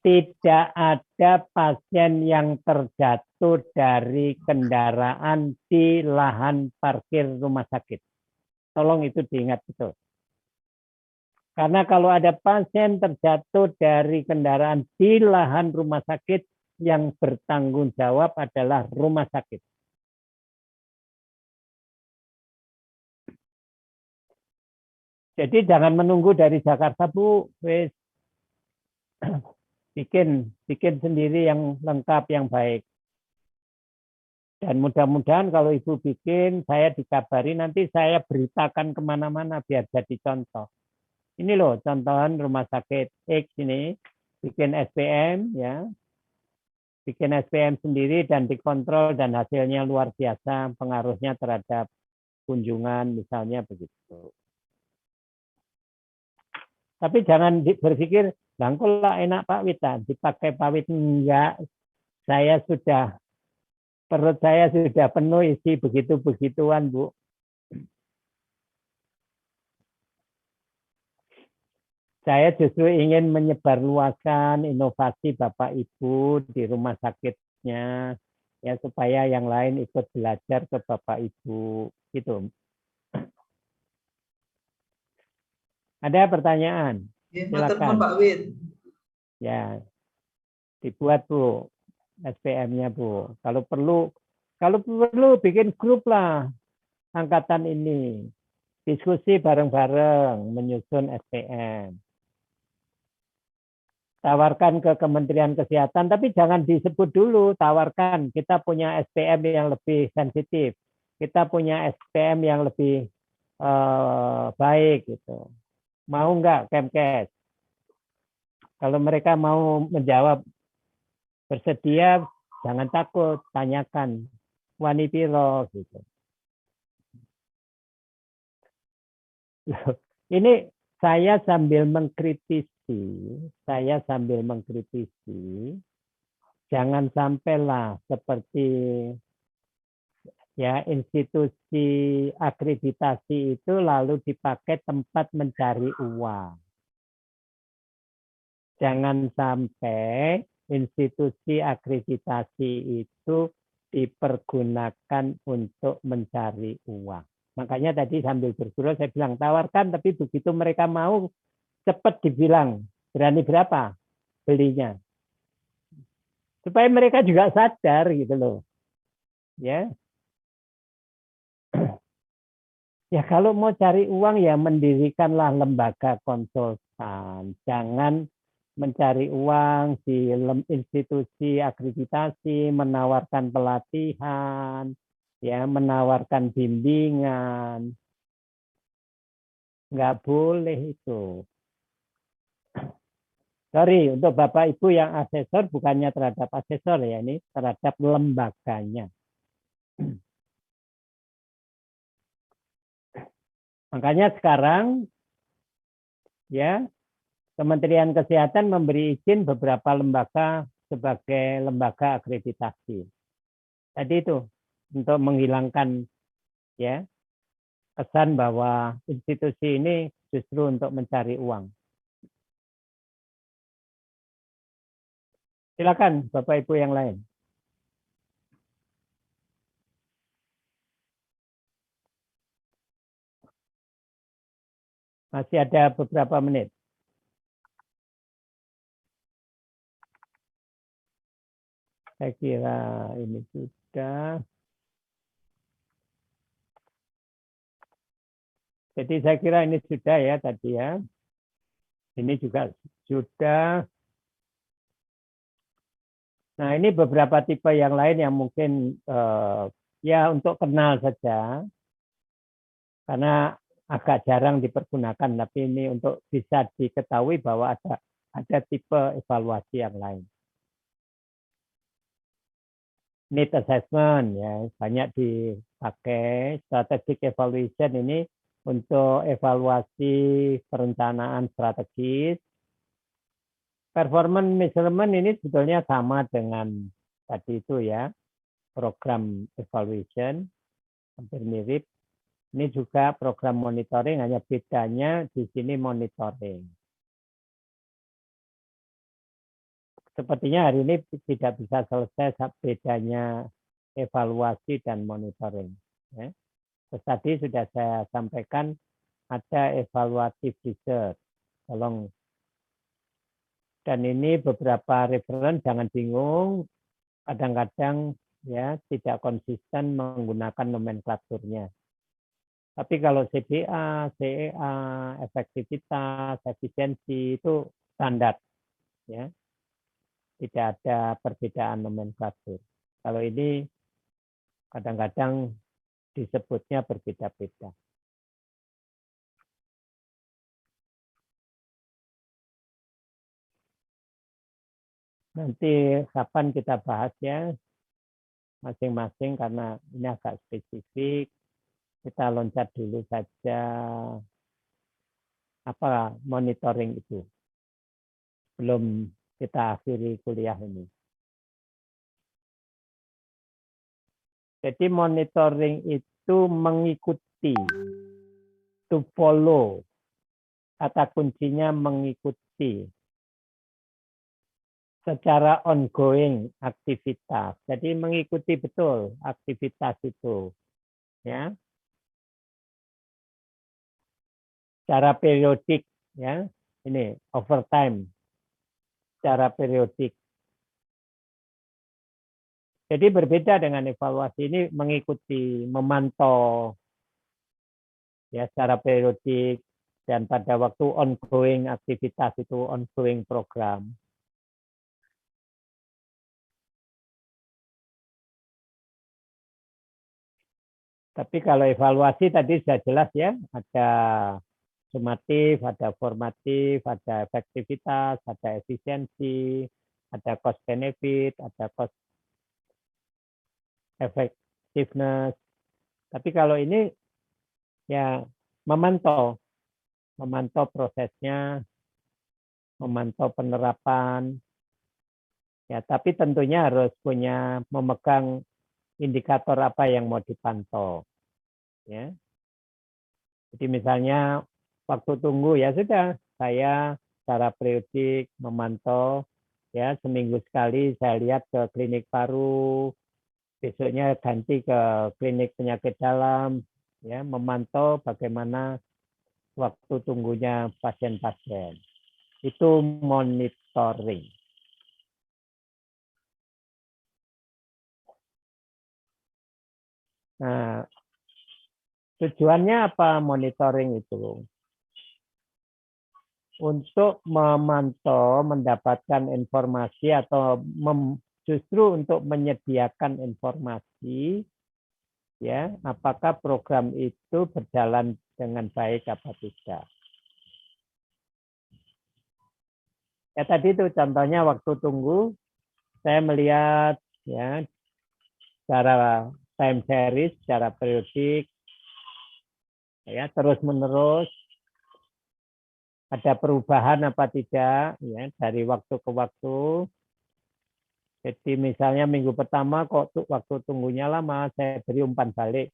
Tidak ada pasien yang terjatuh dari kendaraan di lahan parkir rumah sakit. Tolong itu diingat betul. Karena kalau ada pasien terjatuh dari kendaraan di lahan rumah sakit, yang bertanggung jawab adalah rumah sakit. Jadi jangan menunggu dari Jakarta, Bu. Wes. Bikin sendiri yang lengkap, yang baik. Dan mudah-mudahan kalau Ibu bikin, saya dikabari, nanti saya beritakan kemana-mana biar jadi contoh. Ini loh contohan rumah sakit X ini, bikin SPM, ya, bikin SPM sendiri dan dikontrol dan hasilnya luar biasa, pengaruhnya terhadap kunjungan misalnya begitu. Tapi jangan berpikir, bangkulah enak Pak Wit, dipakai Pak Wit, enggak. Saya sudah, perut saya sudah penuh isi begitu-begituan, Bu. Saya justru ingin menyebarluaskan inovasi Bapak Ibu di rumah sakitnya, ya supaya yang lain ikut belajar ke Bapak Ibu, gitu. Ada pertanyaan? Silakan. Pak Wit. Ya, dibuat Bu, SPM-nya Bu. Kalau perlu bikin grup lah angkatan ini, diskusi bareng-bareng menyusun SPM. Tawarkan ke Kementerian Kesehatan, tapi jangan disebut dulu, tawarkan. Kita punya SPM yang lebih sensitif, kita punya SPM yang lebih baik, gitu. Mau nggak Kemkes? Kalau mereka mau menjawab bersedia, jangan takut, tanyakan wani piro, gitu. Ini saya sambil mengkritisi, jangan sampailah seperti ya institusi akreditasi itu lalu dipakai tempat mencari uang. Jangan sampai institusi akreditasi itu dipergunakan untuk mencari uang. Makanya tadi sambil bergurau saya bilang tawarkan, tapi begitu mereka mau cepat dibilang berani berapa belinya, supaya mereka juga sadar gitu loh, ya. Ya kalau mau cari uang ya mendirikanlah lembaga konsultan, jangan mencari uang di institusi akreditasi, menawarkan pelatihan, ya menawarkan bimbingan, nggak boleh itu. Sorry, untuk Bapak Ibu yang asesor, bukannya terhadap asesor ya, ini terhadap lembaganya. Makanya sekarang ya Kementerian Kesehatan memberi izin beberapa lembaga sebagai lembaga akreditasi. Tadi itu untuk menghilangkan ya kesan bahwa institusi ini justru untuk mencari uang. Silakan Bapak Ibu yang lain. Masih ada beberapa menit. Saya kira ini sudah. Jadi saya kira ini sudah ya tadi ya. Ini juga sudah. Nah ini beberapa tipe yang lain yang mungkin ya untuk kenal saja. Karena agak jarang dipergunakan, tapi ini untuk bisa diketahui bahwa ada tipe evaluasi yang lain. Need assessment ya banyak dipakai. Strategic evaluation ini untuk evaluasi perencanaan strategis. Performance measurement ini sebetulnya sama dengan tadi itu ya, program evaluation, hampir mirip. Ini juga program monitoring, hanya bedanya di sini monitoring. Sepertinya hari ini tidak bisa selesai bedanya evaluasi dan monitoring. Ya. Terus tadi sudah saya sampaikan ada evaluative research. Tolong. Dan ini beberapa referen, jangan bingung. Kadang-kadang ya tidak konsisten menggunakan nomenklaturnya. Tapi kalau CDA, CEA, efektivitas, efisiensi itu standar. Ya. Tidak ada perbedaan nomenklatur. Kalau ini Kadang-kadang disebutnya berbeda-beda. Nanti kapan kita bahas ya masing-masing karena ini agak spesifik. Kita loncat dulu saja apa monitoring itu. Belum kita akhiri kuliah ini. Jadi monitoring itu mengikuti, to follow. Kata kuncinya mengikuti. Secara ongoing aktivitas. Jadi mengikuti betul aktivitas itu. Ya. Secara periodik ya. Ini overtime. Secara periodik. Jadi berbeda dengan evaluasi ini mengikuti, memantau ya secara periodik dan pada waktu ongoing aktivitas itu ongoing program. Tapi kalau evaluasi tadi sudah jelas ya, ada sumatif, ada formatif, ada efektivitas, ada efisiensi, ada cost benefit, ada cost effectiveness. Tapi kalau ini ya memantau prosesnya, memantau penerapan. Ya, tapi tentunya harus punya memegang indikator apa yang mau dipantau. Ya. Jadi misalnya waktu tunggu ya sudah saya secara periodik memantau ya seminggu sekali saya lihat ke klinik paru, besoknya ganti ke klinik penyakit dalam, ya memantau bagaimana waktu tunggunya pasien-pasien. Itu monitoring. Nah, tujuannya apa monitoring itu? Untuk memantau, mendapatkan informasi atau justru untuk menyediakan informasi, ya, apakah program itu berjalan dengan baik apa tidak. Ya tadi itu contohnya waktu tunggu, saya melihat ya secara time series, secara periodik, ya terus menerus. Ada perubahan apa tidak ya dari waktu ke waktu. Jadi misalnya minggu pertama kok waktu tunggunya lama, saya beri umpan balik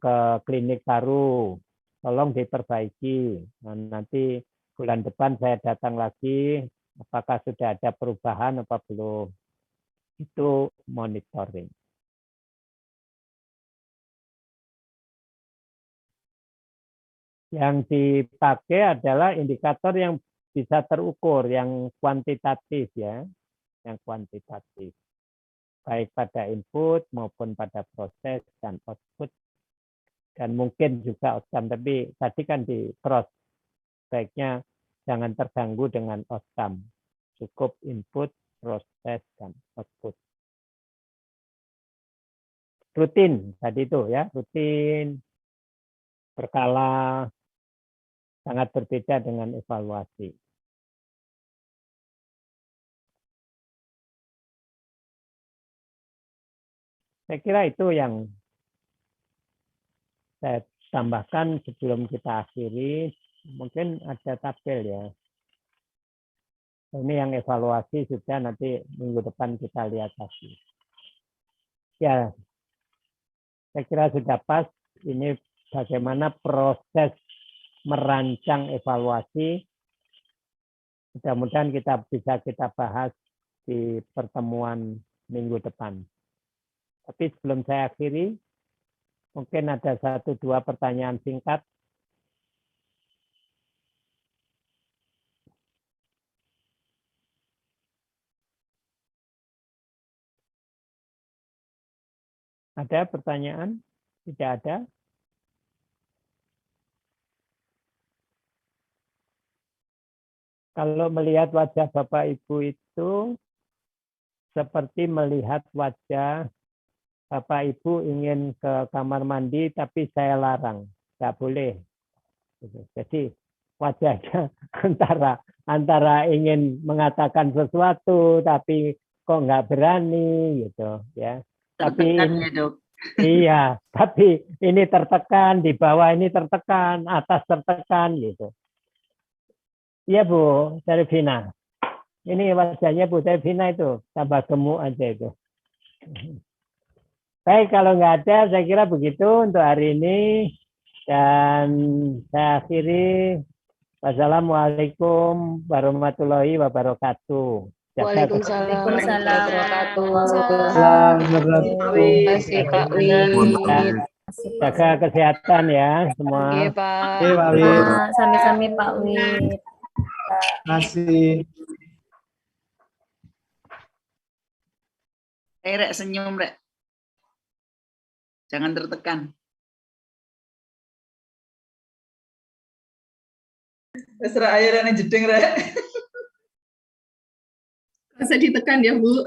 ke klinik baru, tolong diperbaiki. Nah, nanti bulan depan saya datang lagi, apakah sudah ada perubahan apa belum. Itu monitoring. Yang dipakai adalah indikator yang bisa terukur, yang kuantitatif ya, yang kuantitatif. Baik pada input maupun pada proses dan output. Dan mungkin juga outcome, tapi tadi kan di cross, baiknya jangan terganggu dengan outcome. Cukup input, proses, dan output. Rutin, tadi itu ya, rutin, berkala, sangat berbeda dengan evaluasi. Saya kira itu yang saya tambahkan sebelum kita akhiri. Mungkin ada tabel ya. Ini yang evaluasi sudah, nanti minggu depan kita lihat lagi. Ya, saya kira sudah pas. Ini bagaimana proses merancang evaluasi. Mudah-mudahan kita bahas di pertemuan minggu depan. Tapi sebelum saya akhiri, mungkin ada 1-2 pertanyaan singkat. Ada pertanyaan? Tidak ada? Kalau melihat wajah Bapak Ibu itu, seperti melihat wajah Bapak Ibu ingin ke kamar mandi tapi saya larang, nggak boleh. Jadi wajahnya antara ingin mengatakan sesuatu tapi kok nggak berani gitu ya. Tapi Tertekan ya, Dok. iya, tapi ini tertekan, di bawah ini tertekan, atas tertekan gitu. Iya Bu Selvina. Ini wajahnya Bu Selvina itu tambah gemuk aja itu. Baik, kalau nggak ada, saya kira begitu untuk hari ini. Dan saya akhiri. Wassalamualaikum warahmatullahi wabarakatuh. Waalaikumsalam warahmatullahi Terima kasih Pak Wid. Jaga kesehatan ya semua. Oke Pak. Oke, Pak Wid. Sami-sami Pak Wid. Terima kasih. Rek, senyum, Rek. Jangan tertekan. Serah air yang jeding, Rek. Bisa ditekan ya, Bu.